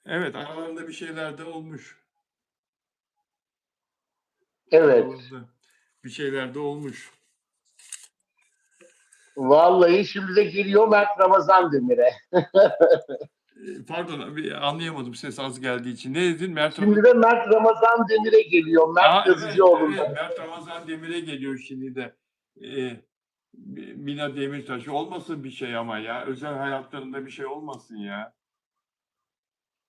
Evet, aralarında bir şeyler de olmuş. Evet. Aralarında bir şeyler de olmuş. Vallahi şimdi de geliyor Mert Ramazan Demir'e. Pardon, anlayamadım ses az geldiği için. Ne dedin? Mert Şimdi Ramazan. de Mert Ramazan Demir'e geliyor. Mert Evet, Yazıcıoğlu'ndan. evet. Mert Ramazan Demir'e geliyor şimdi de. Ee, Mina Demirtaş olmasın bir şey ama ya. Özel hayatlarında bir şey olmasın ya.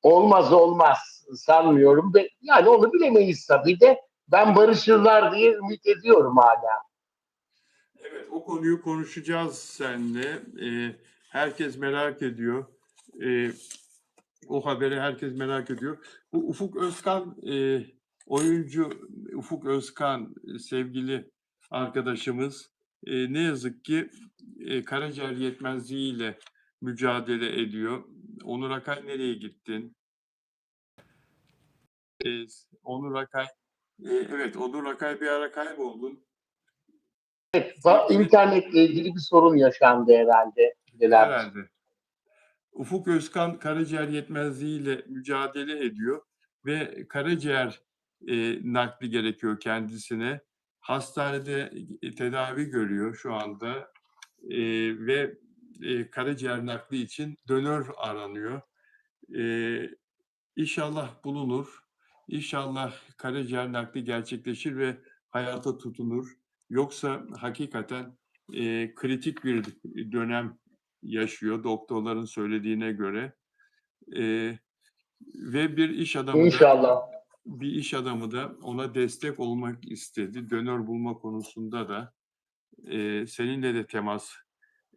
Olmaz olmaz sanmıyorum. Yani onu bilemeyiz tabii de ben barışırlar diye ümit ediyorum hala. Evet, o konuyu konuşacağız seninle. herkes merak ediyor. O haberi herkes merak ediyor. Bu Ufuk Özkan, oyuncu Ufuk Özkan, sevgili arkadaşımız, ne yazık ki karaciğer yetmezliğiyle mücadele ediyor. Onur Akay nereye gittin? Onur Akay, evet Onur Akay bir ara kayboldun. İnternetle ilgili bir sorun yaşandı herhalde. Bilal abicim. Herhalde. Ufuk Özkan karaciğer yetmezliğiyle mücadele ediyor ve karaciğer nakli gerekiyor kendisine. Hastanede tedavi görüyor şu anda ve karaciğer nakli için donör aranıyor. İnşallah bulunur. İnşallah karaciğer nakli gerçekleşir ve hayata tutunur. Yoksa hakikaten kritik bir dönem yaşıyor doktorların söylediğine göre. Ve İnşallah. bir iş adamı da ona destek olmak istedi. Donör bulma konusunda da seninle de temas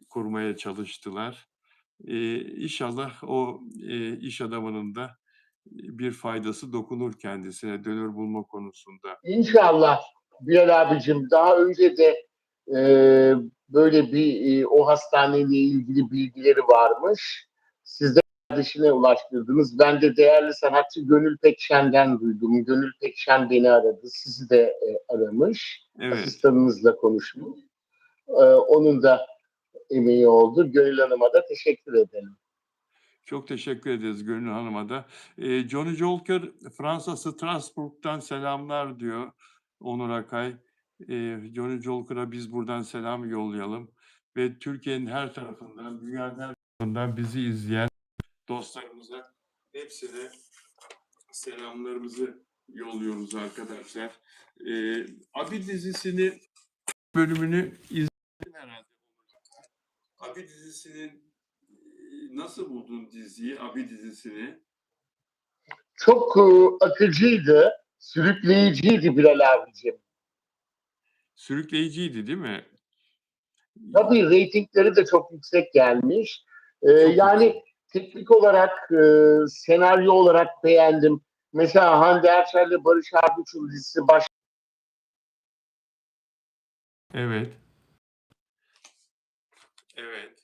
kurmaya çalıştılar. İnşallah o iş adamının da bir faydası dokunur kendisine donör bulma konusunda. İnşallah Bilal abicim, daha önce de e, böyle bir o hastaneyle ilgili bilgileri varmış. Siz de kardeşine ulaştırdınız. Ben de değerli sanatçı Gönül Pekşen'den duydum. Gönül Pekşen beni aradı. Sizi de aramış. Evet. Asistanınızla konuşmuş. Onun da emeği oldu. Gönül Hanım'a da teşekkür edelim. Çok teşekkür ederiz Gönül Hanım'a da. Johnny Jolker Fransa Strasbourg'dan selamlar diyor Onur Akay. Johnny Jolker'a biz buradan selam yollayalım. Ve Türkiye'nin her tarafından, dünyanın her tarafından bizi izleyen dostlarımıza hepsine selamlarımızı yolluyoruz arkadaşlar. Abi dizisini bölümünü izledin herhalde. Abi dizisinin nasıl buldun diziyi, Abi dizisini? Çok akıcıydı, sürükleyiciydi Bilal abicim. Sürükleyiciydi değil mi? Tabii reytingleri de çok yüksek gelmiş. Çok Yani yüksek. teknik olarak, senaryo olarak beğendim. Mesela Hande Erçel'le Barış Arduç'un dizisi Evet. Evet.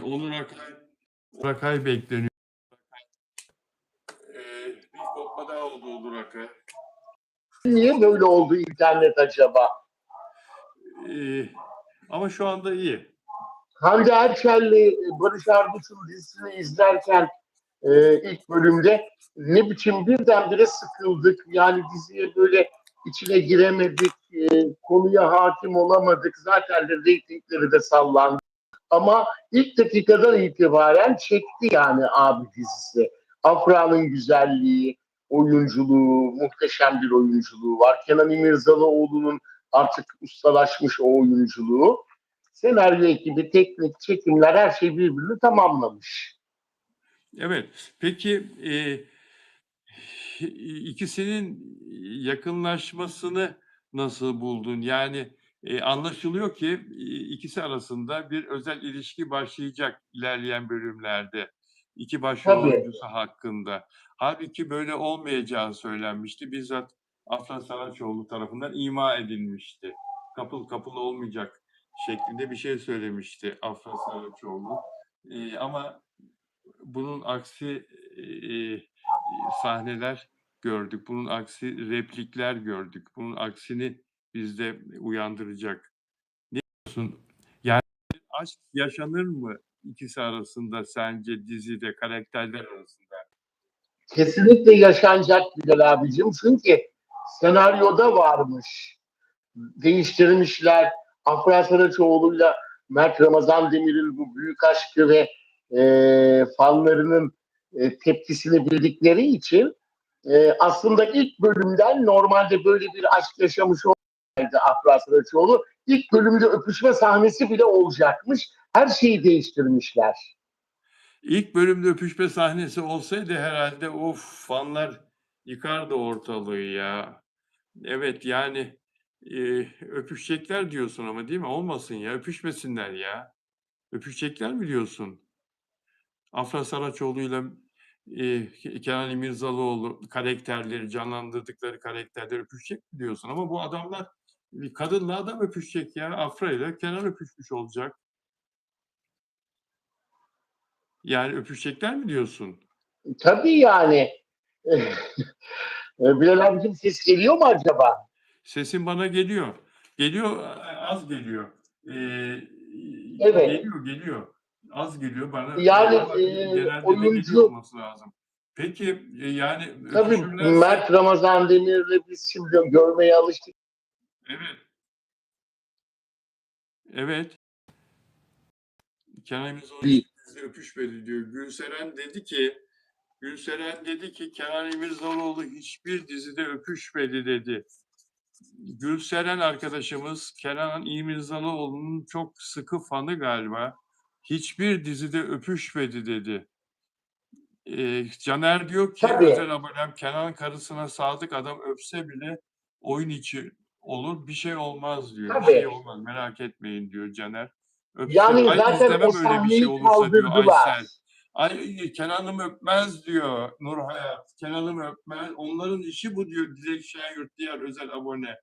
Onur Akay bekleniyor. Bir kopma daha oldu Onur Akay. niye böyle oldu internet acaba? Ama şu anda iyi. Hande Erçel'le Barış Arduç'un dizisini izlerken ilk bölümde ne biçim birdenbire sıkıldık. Yani diziye böyle içine giremedik, konuya hakim olamadık. Zaten de reytingleri de sallandı. Ama ilk dakikadan itibaren çekti yani abi dizisi. Afra'nın güzelliği, oyunculuğu, muhteşem bir oyunculuğu var. Kenan İmirzalıoğlu'nun artık ustalaşmış o oyunculuğu. Senaryo ekibi, teknik, çekimler her şey birbirini tamamlamış. Evet. Peki ikisinin yakınlaşmasını nasıl buldun? Yani anlaşılıyor ki ikisi arasında bir özel ilişki başlayacak ilerleyen bölümlerde. İki başrol Tabii. oyuncusu hakkında. Halbuki böyle olmayacağı söylenmişti. Bizzat Afra Saraçoğlu tarafından ima edilmişti. Kapıl kapıl olmayacak şeklinde bir şey söylemişti Afra Saraçoğlu. Ama bunun aksi sahneler gördük. Bunun aksi replikler gördük. Bunun aksini bizde uyandıracak. Ne diyorsun? Yani aşk yaşanır mı ikisi arasında sence dizide karakterler arasında? Kesinlikle yaşanacak Bilal abicim. Çünkü senaryoda varmış. Değiştirmişler. Afra Saraçoğlu'yla Mert Ramazan Demir'in bu büyük aşkı ve fanlarının tepkisini bildikleri için aslında ilk bölümden normalde böyle bir aşk yaşamış olsaydı Afra Saraçoğlu ilk bölümde öpüşme sahnesi bile olacakmış. Her şeyi değiştirmişler. İlk bölümde öpüşme sahnesi olsaydı herhalde fanlar yıkardı ortalığı ya. Evet yani Öpüşecekler diyorsun ama değil mi? Olmasın ya, öpüşmesinler ya. Öpüşecekler mi diyorsun? Afra Saraçoğlu'yla, Kenan İmirzalıoğlu karakterleri, canlandırdıkları karakterler öpüşecek mi diyorsun? Ama bu adamlar, kadınla adam öpüşecek ya. Afra ile Kenan öpüşmüş olacak. Yani öpüşecekler mi diyorsun? Tabii yani. Bilal abicim ses geliyor mu acaba? Sesin bana geliyor. Geliyor, az geliyor. Evet. Geliyor. Az geliyor bana, Yani ama genelde de geliyor oyuncu olması lazım. Peki, yani tabii öpüşürlerse. Mert Ramazan Demir'le biz şimdi görmeye alıştık. Evet, evet. Kenan İmirzalıoğlu hiçbir dizide öpüşmedi diyor. Gülseren dedi ki Kenan İmirzalıoğlu hiçbir dizide öpüşmedi dedi. Gülseren arkadaşımız Kenan İmirzalıoğlu'nun çok sıkı fanı galiba. Hiçbir dizide öpüşmedi dedi. Caner diyor ki Tabii, özel abonem Kenan karısına sadık adam öpse bile oyun içi olur bir şey olmaz diyor. Bir şey tabii. olmaz merak etmeyin diyor Caner. Öpse Yani ay zaten o izlemem öyle bir şey sahneyi olursa diyor kaldırdılar. Aysel. Ay Kenan'ım öpmez diyor Nur Hayat. Kenan'ım öpmez. Onların işi bu diyor Dilek Şenyurt diğer özel abone.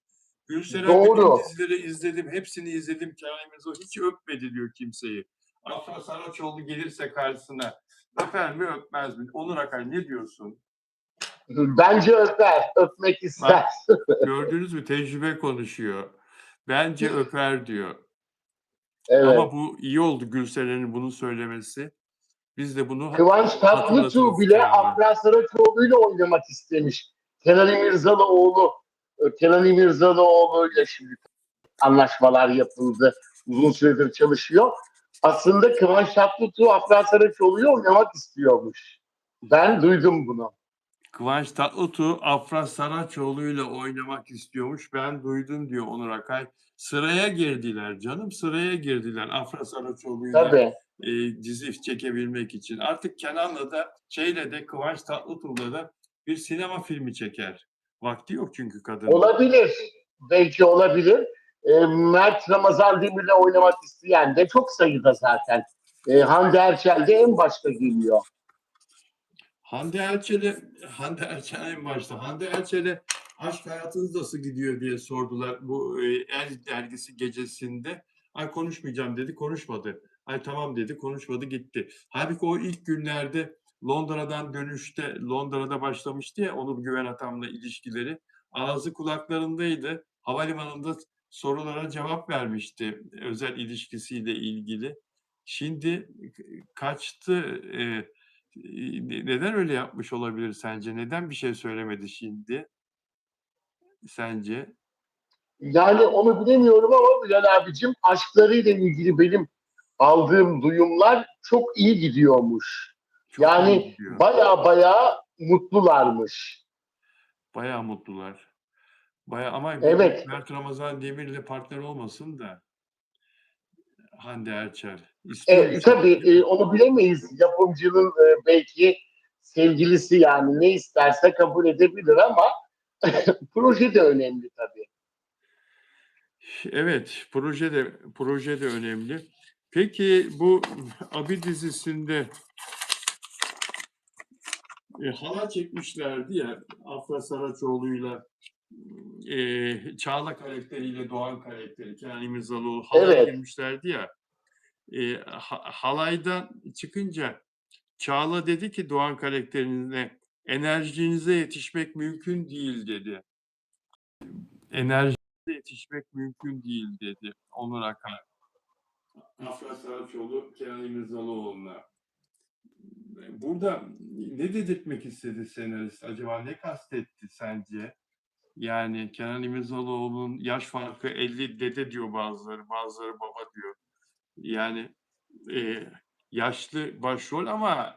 Gülseren bütün Doğru. dizileri izledim. Hepsini izledim. Kenan İmirzalıoğlu hiç öpmedi diyor kimseyi. Afra Saraçoğlu gelirse karşısına öper mi öpmez mi? Onur Akay ne diyorsun? Bence öper, öpmek ister. Bak gördünüz mü tecrübe konuşuyor. Bence öper diyor. Ama Evet. bu iyi oldu Gülseren'in bunu söylemesi. Biz de bunu Kıvanç Tatlıtuğ hatırlatırız bile Kenan'a. Afra Saraçoğlu'yla oynamak istemiş. Kenan İmirzalıoğlu, Kenan İmirzalıoğlu'yla şimdi anlaşmalar yapıldı. Uzun süredir çalışıyor. Aslında Kıvanç Tatlıtuğ Afra Saraçoğlu'yla oynamak istiyormuş. Ben duydum bunu. Kıvanç Tatlıtuğ Afra Saraçoğlu'yla oynamak istiyormuş. Ben duydum diyor Onur Akay. Sıraya girdiler canım sıraya girdiler Afra Saraçoğlu'yla Tabii. dizi çekebilmek için. Artık Kenan'la da şeyle de Kıvanç Tatlıtuğ'la da bir sinema filmi çeker. Vakti yok çünkü kadının. Olabilir. Belki olabilir. Mert Ramazan Demir'le oynamak isteyen de çok sayıda zaten. Hande Erçel de en başta geliyor. Hande Erçel en başta. Hande Erçel'e aşk hayatınız nasıl gidiyor diye sordular bu El dergisi gecesinde. Ay konuşmayacağım dedi, konuşmadı. Ay tamam dedi, konuşmadı gitti. Halbuki o ilk günlerde Londra'dan dönüşte, Londra'da başlamıştı ya Onur Güven Atam'la ilişkileri. Ağzı kulaklarındaydı. Havalimanında sorulara cevap vermişti özel ilişkisiyle ilgili. Şimdi kaçtı. Neden öyle yapmış olabilir sence? Neden bir şey söylemedi şimdi sence? Yani onu bilemiyorum ama Bilal abicim aşklarıyla ilgili benim aldığım duyumlar çok iyi gidiyormuş. Çok iyi Yani gidiyor. baya baya mutlularmış. Bayağı mutlular. Bayağı ama Evet. Mert Ramazan Demir'le partner olmasın da Hande Erçel. İstiyormuş ama Tabii değil mi? onu bilemeyiz. Yapımcının belki sevgilisi yani ne isterse kabul edebilir ama proje de önemli tabii. Evet, proje de önemli. Peki bu Abi dizisinde halay çekmişlerdi ya Afra Saraçoğlu'yla Çağla karakteriyle Doğan karakteri Kenan İmirzalıoğlu halaya Evet. girmişlerdi ya. Halaydan çıkınca Çağla dedi ki Doğan karakterine enerjinize yetişmek mümkün değil dedi. Enerjinize yetişmek mümkün değil dedi Onur Akan. Afra Saraçoğlu Kenan İmirzalıoğlu'na. Burada ne dedirtmek istedi senarist? Acaba ne kastetti sence? Yani Kenan İmirzalıoğlu'nun yaş farkı 50 dede diyor bazıları, bazıları baba diyor. Yani e, yaşlı başrol ama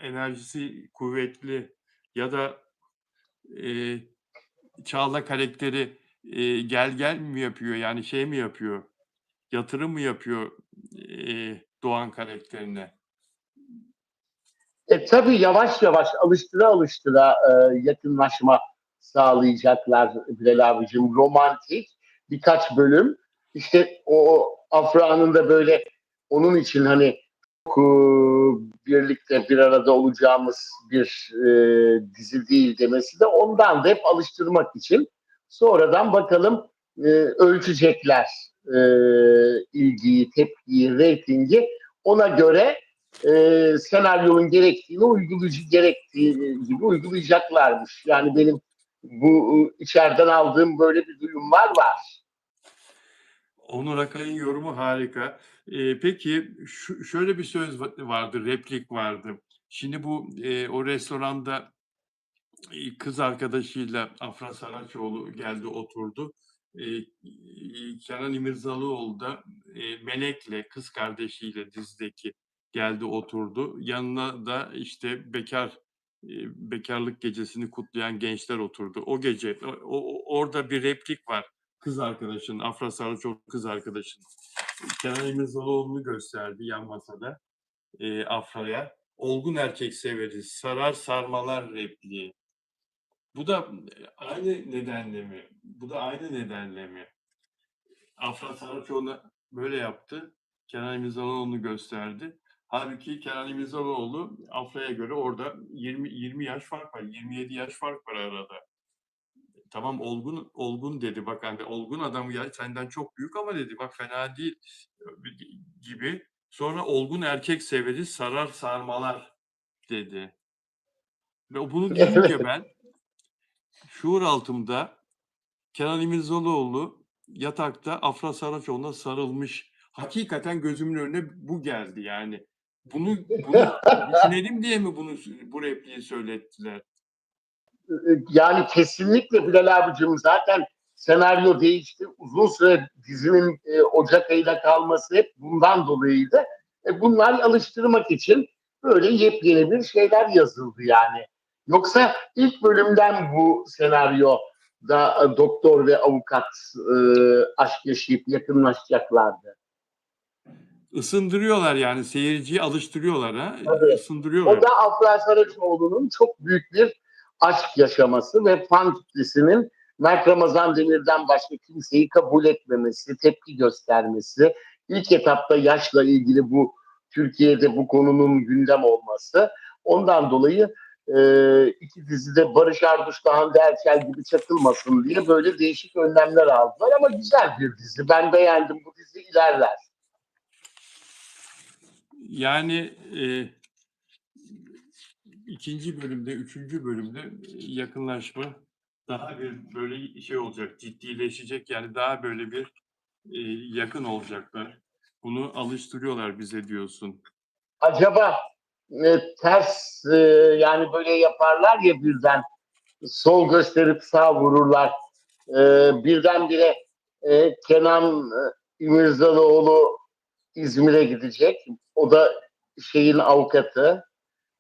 enerjisi kuvvetli ya da e, Çağla karakteri gel gel mi yapıyor? Yani şey mi yapıyor? Yatırım mı yapıyor Doğan karakterine? Tabii yavaş yavaş alıştıra alıştıra yakınlaşma sağlayacaklar Bilal abicim. Romantik birkaç bölüm. İşte o Afra'nın da böyle onun için hani çok, birlikte bir arada olacağımız bir dizi değil demesi de ondan da hep alıştırmak için. Sonradan bakalım ölçecekler e, ilgiyi, tepkiyi, reytingi. Ona göre senaryonun gerektiği gibi uygulayacaklarmış. Yani benim bu içeriden aldığım böyle bir duyumlar var. Onur Akay'ın yorumu harika. Peki şöyle bir söz vardı, replik vardı. Şimdi bu o restoranda kız arkadaşıyla Afra Saraçoğlu geldi oturdu. Kenan İmirzalıoğlu da Melek'le kız kardeşiyle dizideki geldi oturdu. Yanına da işte bekarlık gecesini kutlayan gençler oturdu. O gece orada bir replik var. Kız arkadaşının, Afra Saraçoğlu kız arkadaşının. Kenan İmirzalıoğlu'nu gösterdi yan masada Afra'ya. Olgun erkek severiz, sarar sarmalar repliği. Bu da aynı nedenle mi? Bu da aynı nedenle mi? Afra Saraçoğlu böyle yaptı. Kenan İmirzalıoğlu'nu gösterdi. Halbuki Kenan İmirzalıoğlu Afra'ya göre orada 20 yaş fark var. 27 yaş fark var arada. Tamam olgun dedi. Bak hani olgun adam ya senden çok büyük ama dedi. Bak fena değil gibi. Sonra olgun erkek severiz sarar sarmalar dedi. Ve bunu deyince ben şuur altımda Kenan İmirzalıoğlu yatakta Afra Saraçoğlu'na sarılmış. Hakikaten gözümün önüne bu geldi yani. Bunu düşünelim diye mi bu repliği söylettiler? Yani kesinlikle Bilal abicim zaten senaryo değişti. Uzun süre dizinin Ocak ayında kalması hep bundan dolayıydı. Bunlar alıştırmak için böyle yepyeni bir şeyler yazıldı yani. Yoksa ilk bölümden bu senaryo da doktor ve avukat aşk yaşayıp yakınlaşacaklardı. Isındırıyorlar yani seyirciyi alıştırıyorlar ha. Tabii. O Isındırıyorlar. da Afra Saraçoğlu'nun çok büyük bir aşk yaşaması ve fan kitlesinin Mert Ramazan Demir'den başka kimseyi kabul etmemesi, tepki göstermesi, ilk etapta yaşla ilgili bu Türkiye'de bu konunun gündem olması. Ondan dolayı iki dizide Barış Arduç'la Hande Erçel gibi çakılmasın diye böyle değişik önlemler aldılar ama güzel bir dizi. Ben beğendim. Bu dizi ilerler. Yani ikinci bölümde, üçüncü bölümde yakınlaşma daha bir böyle şey olacak, ciddileşecek. Yani daha böyle bir yakın olacaklar. Bunu alıştırıyorlar bize diyorsun. Acaba ters yani böyle yaparlar ya birden sol gösterip sağ vururlar. Birdenbire Kenan İmirzalıoğlu İzmir'e gidecek. O da şeyin avukatı,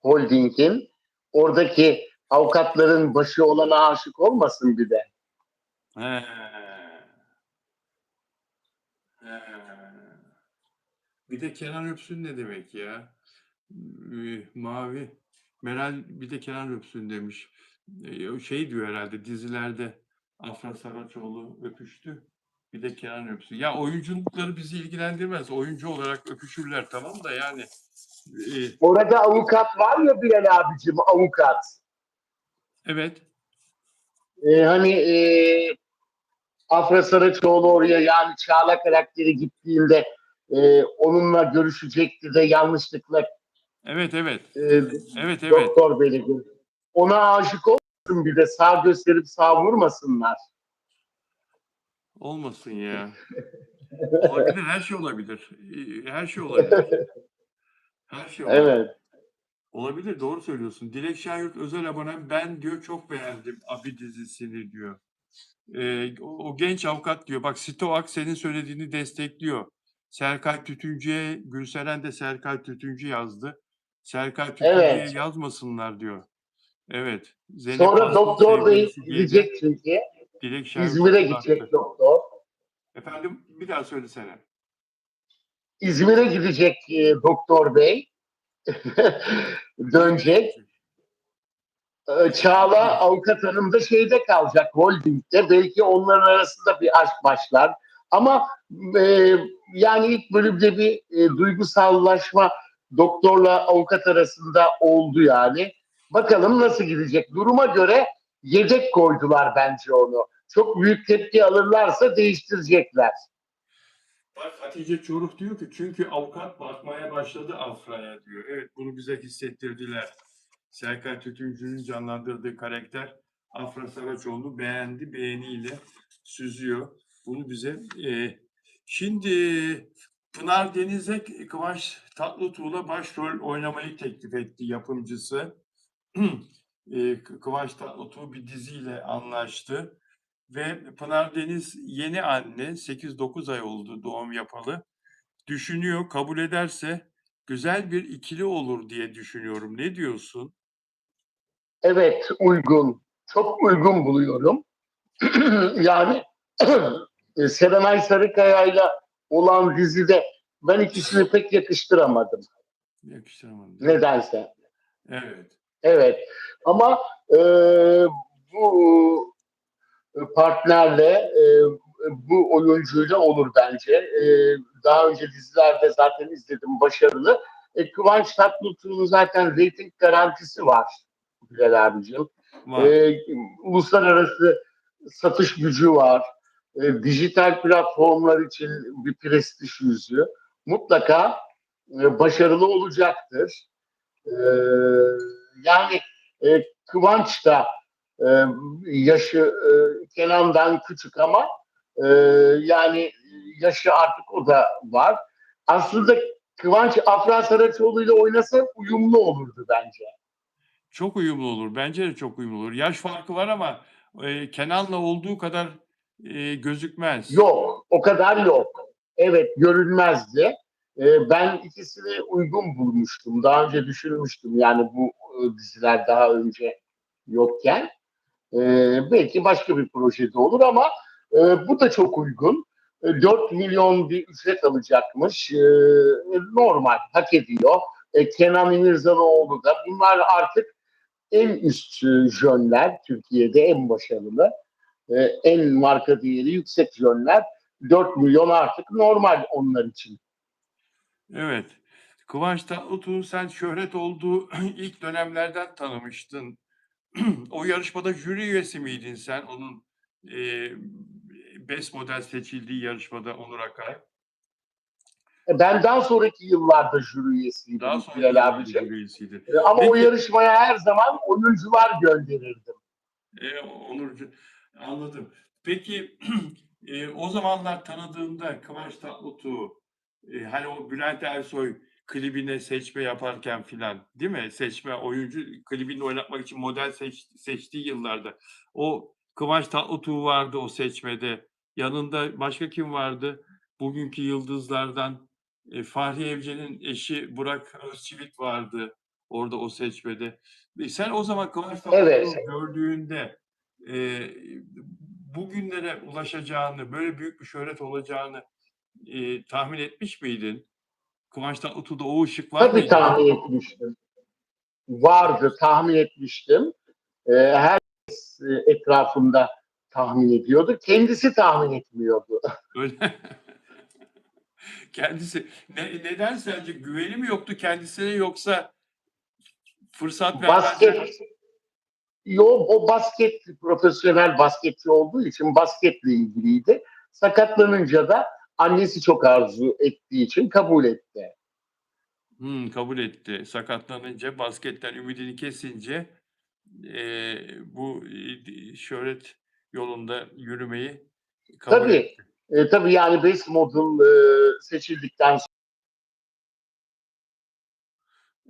Holding'in. Oradaki avukatların başı olana aşık olmasın bir de. He, he. Bir de Kenan Öpsün ne demek ya? Mavi. Meral bir de Kenan Öpsün demiş. Şey diyor herhalde dizilerde Afra Saraçoğlu öpüştü. Bir de Kenan Öpsün. Ya oyunculukları bizi ilgilendirmez. Oyuncu olarak öpüşürler tamam da yani. e, Orada avukat var ya Bilal abicim, avukat. evet. Hani Afra Saraçoğlu oraya yani Çağla karakteri gittiğinde onunla görüşecekti de yanlışlıkla Evet evet. e, Evet evet. doktor beni ona aşık olmasın bir de sağ gösterip sağ vurmasınlar. Olmasın ya. Olabilir. Her şey olabilir. Her şey olabilir. Her şey olabilir. Evet. Olabilir, doğru söylüyorsun. Dilek Şahyurt özel abonem ben diyor çok beğendim Abi dizisini diyor. O genç avukat diyor bak Stoak senin söylediğini destekliyor. Serkay Tütüncü'ye Gülseren de Serkay Tütüncü yazdı. Serkay Tütüncü'ye Evet. yazmasınlar diyor. Evet. Zeynep Sonra Aslı doktor bey sevgilisi diye de gidecek çünkü. Dilek Şahyurt İzmir'e hatırlattı. gidecek doktor. Efendim bir daha söylesene. İzmir'e gidecek doktor bey. İzmir'e Dönecek. gidecek. Çağla Avukat Hanım da şeyde kalacak, Holding'de. Belki onların arasında bir aşk başlar. Ama e, yani ilk bölümde bir duygusallaşma doktorla avukat arasında oldu yani. Bakalım nasıl gidecek. Duruma göre yedek koydular bence onu. Çok büyük tepki alırlarsa değiştirecekler. Bak Hatice Çoruh diyor ki çünkü avukat bakmaya başladı Afra'ya diyor. Evet bunu bize hissettirdiler. Serkan Tütüncü'nün canlandırdığı karakter Afra Saraçoğlu beğendi, beğeniyle süzüyor. Bunu bize şimdi Pınar Deniz'e Kıvanç Tatlıtuğ'la başrol oynamayı teklif etti yapımcısı. Kıvanç Tatlıtuğ bir diziyle anlaştı. Ve Pınar Deniz yeni anne, 8-9 ay oldu doğum yapalı. Düşünüyor, kabul ederse güzel bir ikili olur diye düşünüyorum. Ne diyorsun? Evet, uygun. Çok uygun buluyorum. Yani Serenay Sarıkaya'yla olan dizide ben ikisini pek yakıştıramadım. Yakıştıramadım değil mi? Nedense. Evet. Evet. Ama e, bu partnerle bu oyuncuyla olur bence. Daha önce dizilerde zaten izledim, başarılı. Kıvanç Tatlıtuğ'un zaten reyting garantisi var Bilal abicim. Var. Uluslararası satış gücü var. Dijital platformlar için bir prestij yüzü. Mutlaka başarılı olacaktır. E, Yani Kıvanç da e, yaşı Kenan'dan küçük ama e, yani yaşı artık o da var. Aslında Kıvanç Afra Saraçoğlu ile oynasa uyumlu olurdu bence. Çok uyumlu olur. Bence de çok uyumlu olur. Yaş farkı var ama Kenan'la olduğu kadar gözükmez. Yok, o kadar yok. Evet, görünmezdi. Ben ikisini uygun bulmuştum. Daha önce düşünmüştüm yani bu diziler daha önce yokken. Belki başka bir projede olur ama bu da çok uygun. 4 milyon bir ücret alacakmış. Normal, hak ediyor. Kenan İmirzalıoğlu da. Bunlar artık en üst jönler, Türkiye'de en başarılı. En marka değeri yüksek jönler. 4 milyon artık normal onlar için. Evet. Kıvanç Tatlıtuğ'u sen şöhret olduğu ilk dönemlerden tanımıştın. O yarışmada jüri üyesi miydin sen? Onun e, Best Model seçildiği yarışmada Onur Akay. Ben daha sonraki yıllarda jüri Daha üyesiydim sonraki Bilal yıllarda abicim. jüri üyesiydi. Ama o Peki, yarışmaya her zaman oyuncular gönderirdim. Onurcu, anladım. Peki, o zamanlar tanıdığında Kıvanç Tatlıtuğ, hani o Bülent Ersoy klibine seçme yaparken filan, değil mi? Seçme oyuncu klibini oynatmak için model seçtiği yıllarda. O Kıvanç Tatlıtuğ vardı o seçmede. Yanında başka kim vardı? Bugünkü yıldızlardan Fahri Evcen'in eşi Burak Özçivit vardı orada o seçmede. Sen o zaman Kıvanç Evet. Tatlıtuğ'u gördüğünde eee, bugünlere ulaşacağını, böyle büyük bir şöhret olacağını tahmin etmiş miydin? Kıvanç Tatlıtuğ'da o ışık var Tabii mıydı tahmin sence? etmiştim. Vardı, tahmin etmiştim. Herkes etrafında tahmin ediyordu. Kendisi tahmin etmiyordu. Öyle. Kendisi neden sence güveni mi yoktu kendisine yoksa fırsat vermezler? Basket, o basket profesyonel basketçi olduğu için basketle ilgiliydi. Sakatlanınca da annesi çok arzu ettiği için kabul etti. Kabul etti. Sakatlanınca, basketten ümidini kesince bu şöhret yolunda yürümeyi kabul Tabii, etti. tabii yani best model seçildikten sonra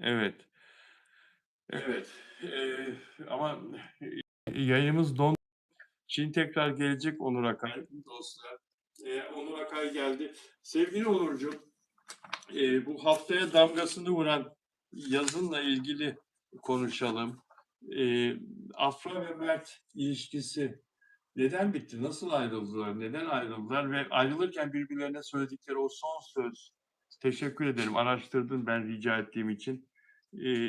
Evet. Evet. Ama yayınımız don. Şimdi tekrar gelecek Onur Akay dostlar. Onur Akay geldi. Sevgili Onurcuğum, bu haftaya damgasını vuran yazınla ilgili konuşalım. Afra ve Mert ilişkisi neden bitti? Nasıl ayrıldılar? Neden ayrıldılar? Ve ayrılırken birbirlerine söyledikleri o son söz. Teşekkür ederim. Araştırdın ben rica ettiğim için.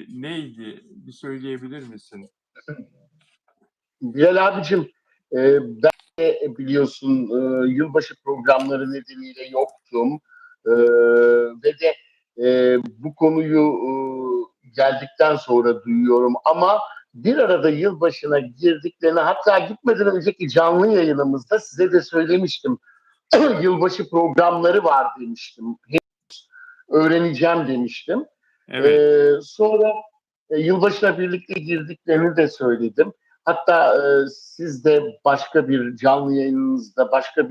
Neydi? Bir söyleyebilir misin? Bilal abicim, ben de biliyorsun yılbaşı programları nedeniyle yoktum. E, Ve de bu konuyu geldikten sonra duyuyorum. Ama bir arada yılbaşına girdiklerini, hatta gitmeden önceki canlı yayınımızda size de söylemiştim. Yılbaşı programları var demiştim. Öğreneceğim demiştim. Evet, Sonra yılbaşına birlikte girdiklerini de söyledim. Hatta siz de başka bir canlı yayınınızda başka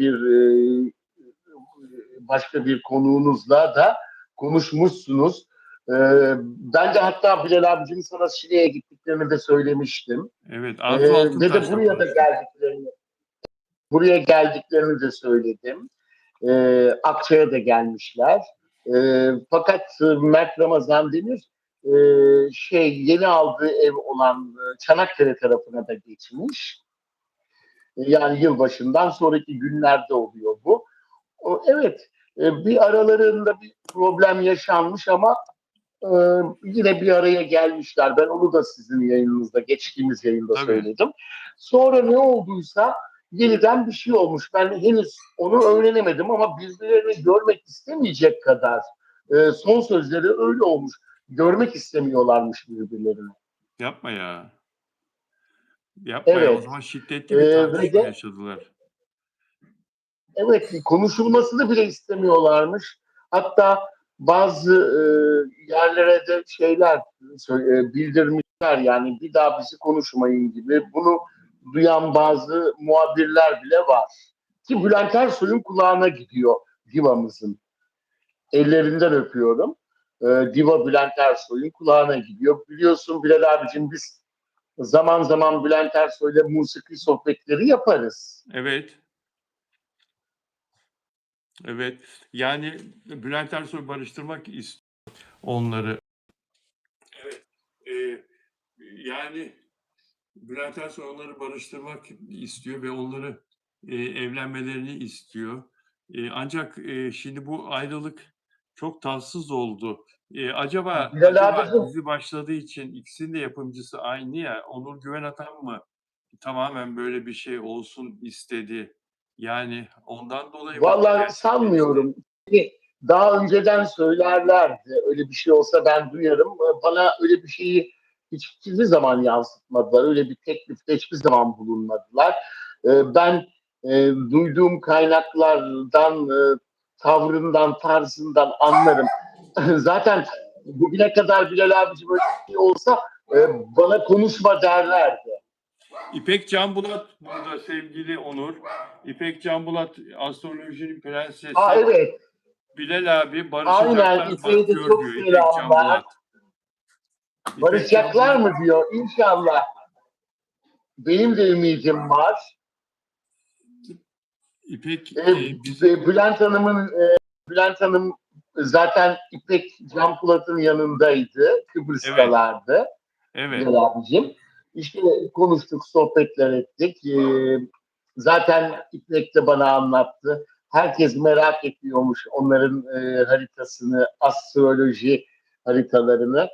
bir konuğunuzla da konuşmuşsunuz. E, Ben de hatta Bilal abicim sana Şile'ye gittiklerini de söylemiştim. evet. Arzu Ve de Altıntaş'la konuştuk. buraya geldiklerini de söyledim. Akçay'a da gelmişler. Fakat Mert Ramazan Demir yeni aldığı ev olan Çanakkale tarafına da geçmiş. Yani yılbaşından sonraki günlerde oluyor bu. Evet, bir aralarında bir problem yaşanmış ama e, yine bir araya gelmişler. Ben onu da sizin yayınınızda, geçtiğimiz yayında Tabii. söyledim. Sonra ne olduysa yeniden bir şey olmuş. Ben henüz onu öğrenemedim ama birbirlerini görmek istemeyecek kadar son sözleri öyle olmuş. Görmek istemiyorlarmış birbirlerini. Yapma ya. Yapma ya. O Evet. zaman şiddetli bir Ve tartışma de yaşadılar. evet, konuşulmasını bile istemiyorlarmış. Hatta bazı yerlere de bildirmişler, yani bir daha bizi konuşmayın gibi. Bunu duyan bazı muhabirler bile var. Ki Bülent Ersoy'un kulağına gidiyor divamızın. Ellerinden öpüyorum. Diva Bülent Ersoy'un kulağına gidiyor. Biliyorsun Bilal abicim, biz zaman zaman Bülent Ersoy'la musiki sohbetleri yaparız. Evet, evet. Yani Bülent Ersoy barıştırmak istiyor onları. Evet. Eee, yani Bülent Ersoy onları barıştırmak istiyor ve onları, evlenmelerini istiyor. Ancak, şimdi bu ayrılık çok tatsız oldu. Bilal Acaba abicim, dizi başladığı için ikisinin de yapımcısı aynı ya, Onur Güvenatan mı tamamen böyle bir şey olsun istedi? Yani ondan dolayı mı bu vallahi gerçekleşti? sanmıyorum. Daha önceden söylerlerdi. Öyle bir şey olsa ben duyarım. Bana öyle bir şeyi hiçbir zaman yansıtmadılar. Öyle bir teklifte hiçbir zaman bulunmadılar. Ben duyduğum kaynaklardan, tavrından, tarzından anlarım. Zaten bugüne kadar Bilal abicim öyle bir şey olsa bana konuşma derlerdi. İpek Canbulat burada sevgili Onur. İpek Canbulat astrolojinin Aa, prensesi. evet. Bilal abi Aynen. barışacaklar bak İpek'e de gör çok diyor İpek selamlar. Canbulat. İpek Barışacaklar Canbulat mı diyor. İnşallah. Benim de ümidim var. İpek E, bizi Bülent Hanım zaten İpek Can Polat'ın yanındaydı. evet Kıbrıs'talardı. evet Bilal abicim. İşte konuştuk, sohbetler ettik. Zaten İpek de bana anlattı. Herkes merak ediyormuş onların haritasını, astroloji haritalarını.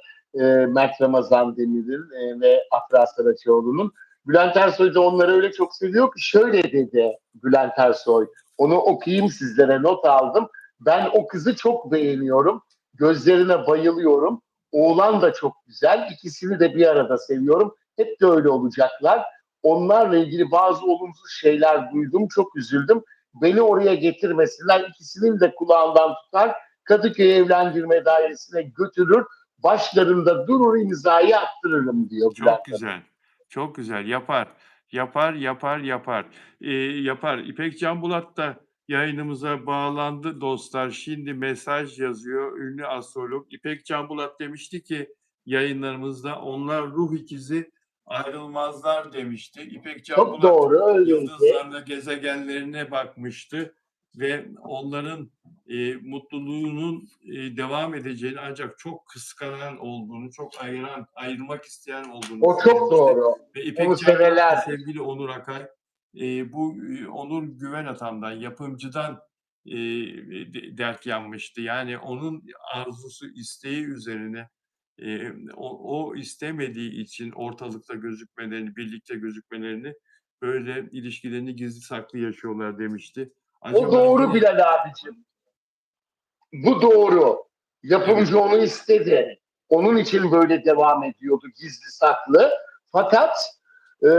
Mert Ramazan Demir'in ve Afra Saraçoğlu'nun. Bülent Ersoy da onları öyle çok seviyor ki şöyle dedi Bülent Ersoy. Onu okuyayım sizlere, not aldım. Ben o kızı çok beğeniyorum. Gözlerine bayılıyorum. Oğlan da çok güzel. İkisini de bir arada seviyorum. Hep de öyle olacaklar. Onlarla ilgili bazı olumsuz şeyler duydum. Çok üzüldüm. Beni oraya getirmesinler. İkisinin de kulağından tutar. Kadıköy Evlendirme Dairesi'ne götürür. Başlarında durur, imzayı attırırım diyor çok Bülent Hanım. güzel. Çok güzel yapar. Yapar. Yapar. İpek Canbulat da yayınımıza bağlandı dostlar. Şimdi mesaj yazıyor ünlü astrolog. İpek Canbulat demişti ki yayınlarımızda onlar ruh ikizi ayrılmazlar demişti. İpek Çok Canbulat doğru, öyleydi. yıldızlarına, gezegenlerine bakmıştı ve onların mutluluğunun devam edeceğini ancak çok kıskanan olduğunu, çok ayırmak isteyen olduğunu O çok söylemişti. doğru. Ve Onu İpek Canbulat da senelerdir. sevgili Onur Akay bu Onur Güvenatan'dan, yapımcıdan dert yanmıştı. Yani onun arzusu, isteği üzerine O istemediği için ortalıkta gözükmelerini, birlikte gözükmelerini, böyle ilişkilerini gizli saklı yaşıyorlar demişti. O Acaba doğru yine. Bilal abicim. Bu doğru. Evet, Yapımcı onu istedi. Onun için böyle devam ediyordu gizli saklı. Fakat e,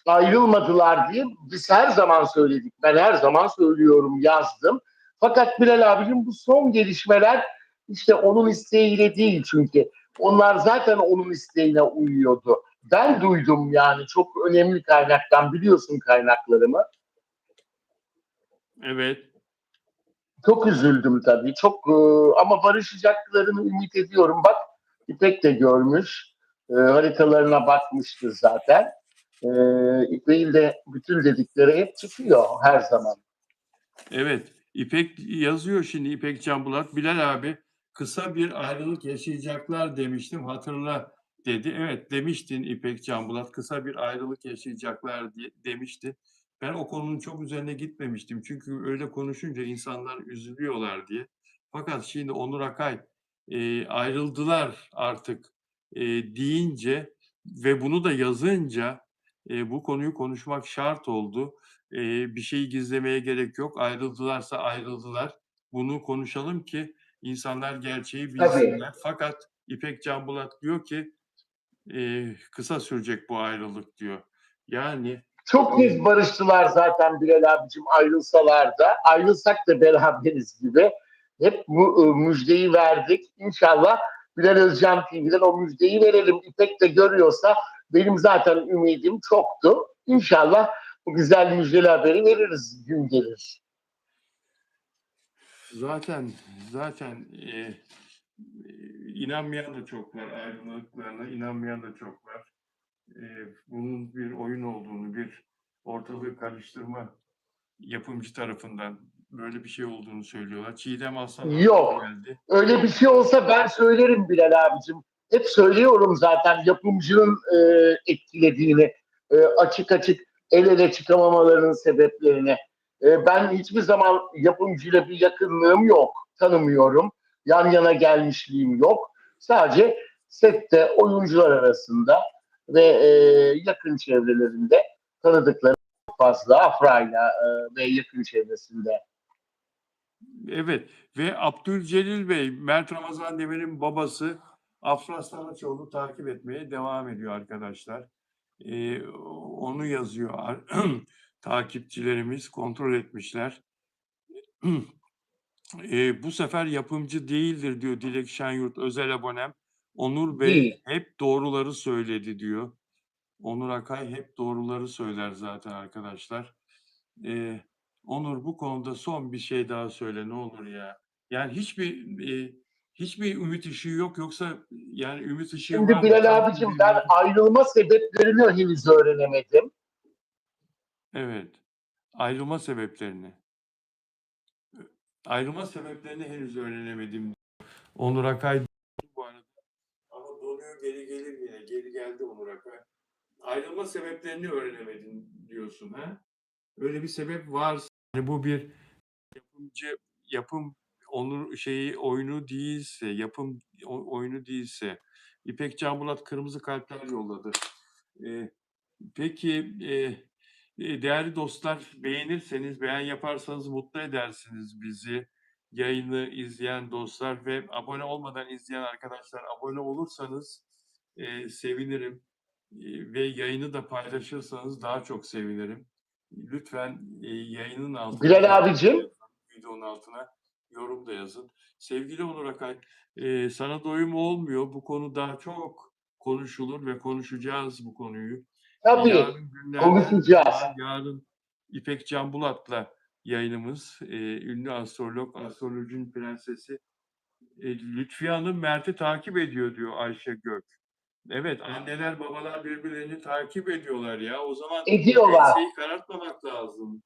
ayrılmadılar diye biz her zaman söyledik. Ben her zaman söylüyorum, yazdım. Fakat Bilal abicim bu son gelişmeler işte onun isteğiyle değil çünkü. Onlar zaten onun isteğine uyuyordu. Ben duydum yani çok önemli kaynaktan biliyorsun kaynaklarımı. evet. Çok üzüldüm tabii. Çok ama barışacaklarını ümit ediyorum. Bak İpek de görmüş. Haritalarına bakmıştı zaten. İpek'in de bütün dedikleri hep çıkıyor her zaman. Evet, İpek yazıyor şimdi, İpek Can Bulat. Bilal abi, kısa bir ayrılık yaşayacaklar demiştim, hatırla dedi. Evet, demiştin İpek Can Bulat, kısa bir ayrılık yaşayacaklar diye demişti. Ben o konunun çok üzerine gitmemiştim. Çünkü öyle konuşunca insanlar üzülüyorlar diye. Fakat şimdi Onur Akay ayrıldılar artık deyince ve bunu da yazınca bu konuyu konuşmak şart oldu. Bir şeyi gizlemeye gerek yok. Ayrıldılarsa ayrıldılar. Bunu konuşalım ki insanlar gerçeği Tabii. bilsinler. Fakat İpek Canbulat diyor ki kısa sürecek bu ayrılık diyor. Yani Çok kez barıştılar zaten Bilal abicim ayrılsalar da. Ayrılsak da beraberiz gibi. Hep bu müjdeyi verdik. İnşallah Bilal Özcan TV'den o müjdeyi verelim. İpek de görüyorsa benim zaten ümidim çoktu. İnşallah bu güzel müjdeli haberi veririz gün gelir. zaten inanmayan da çok var. Ayrılıklarına inanmayan da çok var. Bunun bir oyun olduğunu, bir ortalığı karıştırma yapımcı tarafından böyle bir şey olduğunu söylüyorlar. Çiğdem Aslanoğlu Yok. geldi. Öyle bir şey olsa ben söylerim Bilal abicim. Hep söylüyorum zaten yapımcının etkilediğini, açık açık el ele çıkamamalarının sebeplerini. Ben hiçbir zaman yapımcıyla bir yakınlığım yok, tanımıyorum. Yan yana gelmişliğim yok. Sadece sette oyuncular arasında ve yakın çevrelerinde tanıdıklarım fazla Afra'yla ve yakın çevresinde. Evet ve Abdülcelil Bey, Mert Ramazan Demir'in babası Afra Saraçoğlu takip etmeye devam ediyor arkadaşlar. Onu yazıyor. Takipçilerimiz kontrol etmişler. Bu sefer yapımcı değildir diyor Dilek Şenyurt özel abonem. Onur Bey Değil. hep doğruları söyledi diyor. Onur Akay hep doğruları söyler zaten arkadaşlar. Eee, Onur bu konuda son bir şey daha söyle ne olur ya. Yani hiçbir ümit ışığı yok yoksa yani ümit ışığı Şimdi var mı? Bilal Takip abicim ben edilmeyen. ayrılma sebeplerini henüz öğrenemedim. Evet. Ayrılma sebeplerini. Ayrılma sebeplerini henüz öğrenemedim. Onur Akay bu arada. Ama donuyor geri gelir yine. Geri geldi Onur Akay. Ayrılma sebeplerini öğrenemedin diyorsun ha? Öyle bir sebep varsa yani bu bir yapım onur şeyi oyunu değilse, yapım oyunu değilse İpek Canbulat kırmızı kalpler yolladı. Eee, peki değerli dostlar beğenirseniz, beğen yaparsanız mutlu edersiniz bizi. Yayını izleyen dostlar ve abone olmadan izleyen arkadaşlar abone olursanız sevinirim. Ve yayını da paylaşırsanız daha çok sevinirim. Lütfen yayının altına Bilal yorum da abicim, yazın, videonun altına yorum da yazın. Sevgili Onur Akay, sana doyum olmuyor. Bu konu daha çok konuşulur ve konuşacağız bu konuyu. tabii Yarın günlerden konuşacağız. cuma, yarın İpek Can Bulat'la yayınımız. Ünlü astrolog, astrolojinin prensesi Lütfiye Hanım Mert'i takip ediyor diyor Ayşe Gök. Evet, anneler babalar birbirlerini takip ediyorlar ya. O zaman Ediyorlar. enseyi karartmamak lazım.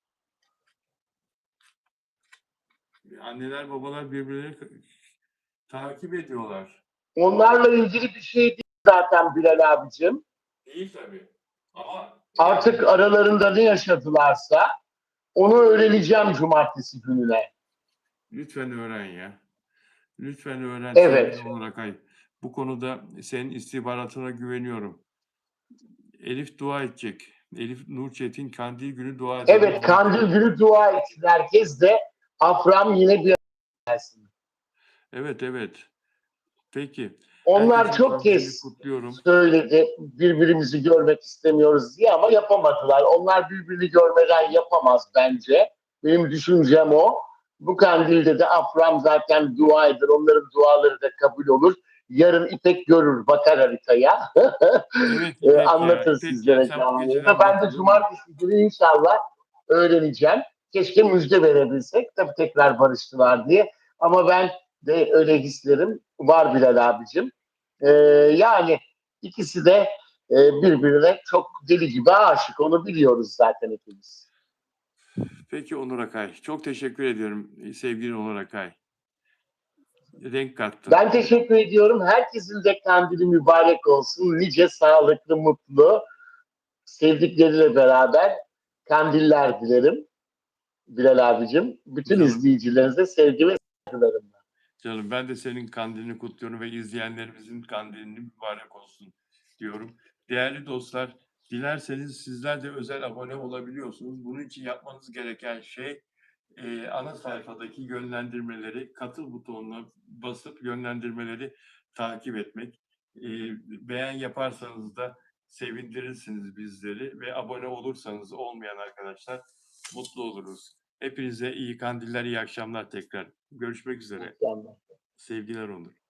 Anneler babalar birbirlerini takip ediyorlar. Onlarla ilgili bir şey değil zaten Bilal abicim. Değil tabii. Ama Artık aralarında ne yaşadılarsa onu öğreneceğim cumartesi gününe. lütfen öğren ya. Lütfen öğren sevgili Evet. Onur Akay. Bu konuda senin istihbaratına güveniyorum. Elif dua edecek. Elif Nur Çetin Kandil günü dua edelim. Evet, Kandil günü dua etsin herkes de. Afram yine bir gelsin. Evet, evet. Peki. Onlar Herkesin çok kandilini kez kutluyorum. söyledi birbirimizi görmek istemiyoruz diye ama yapamadılar. Onlar birbirini görmeden yapamaz bence. Benim düşüncem o. Bu kandilde de Afram zaten dua eder. Onların duaları da kabul olur. Yarın İpek görür, bakar haritaya. Evet İpek ya. Anlatır İpek ya. sizlere Sen bu canlı yayında. geceden Ben de bak olur mu? cumartesi günü inşallah öğreneceğim. Keşke müjde verebilsek. Tabii tekrar barıştılar diye. Ama ben de öyle hislerim var Bilal abicim. Ee, Yani ikisi de birbirine çok deli gibi aşık. Onu biliyoruz zaten hepimiz. Peki Onur Akay. Çok teşekkür ediyorum sevgili Onur Akay. Renk kattın. Ben teşekkür ediyorum. Herkesin de kandili mübarek olsun. Nice sağlıklı, mutlu, sevdikleriyle beraber kandiller dilerim Bilal abicim. Bütün Canım. izleyicilerinize sevgi ve saygılarım. Canım ben de senin kandilini kutluyorum ve izleyenlerimizin kandilini mübarek olsun diyorum. Değerli dostlar, dilerseniz sizler de özel abone olabiliyorsunuz. Bunun için yapmanız gereken şey ana sayfadaki yönlendirmeleri, katıl butonuna basıp yönlendirmeleri takip etmek. E, Beğen yaparsanız da sevindirirsiniz bizleri ve abone olursanız olmayan arkadaşlar mutlu oluruz. Hepinize iyi kandiller, iyi akşamlar tekrar. Görüşmek üzere. İnşallah. Sevgiler Onur.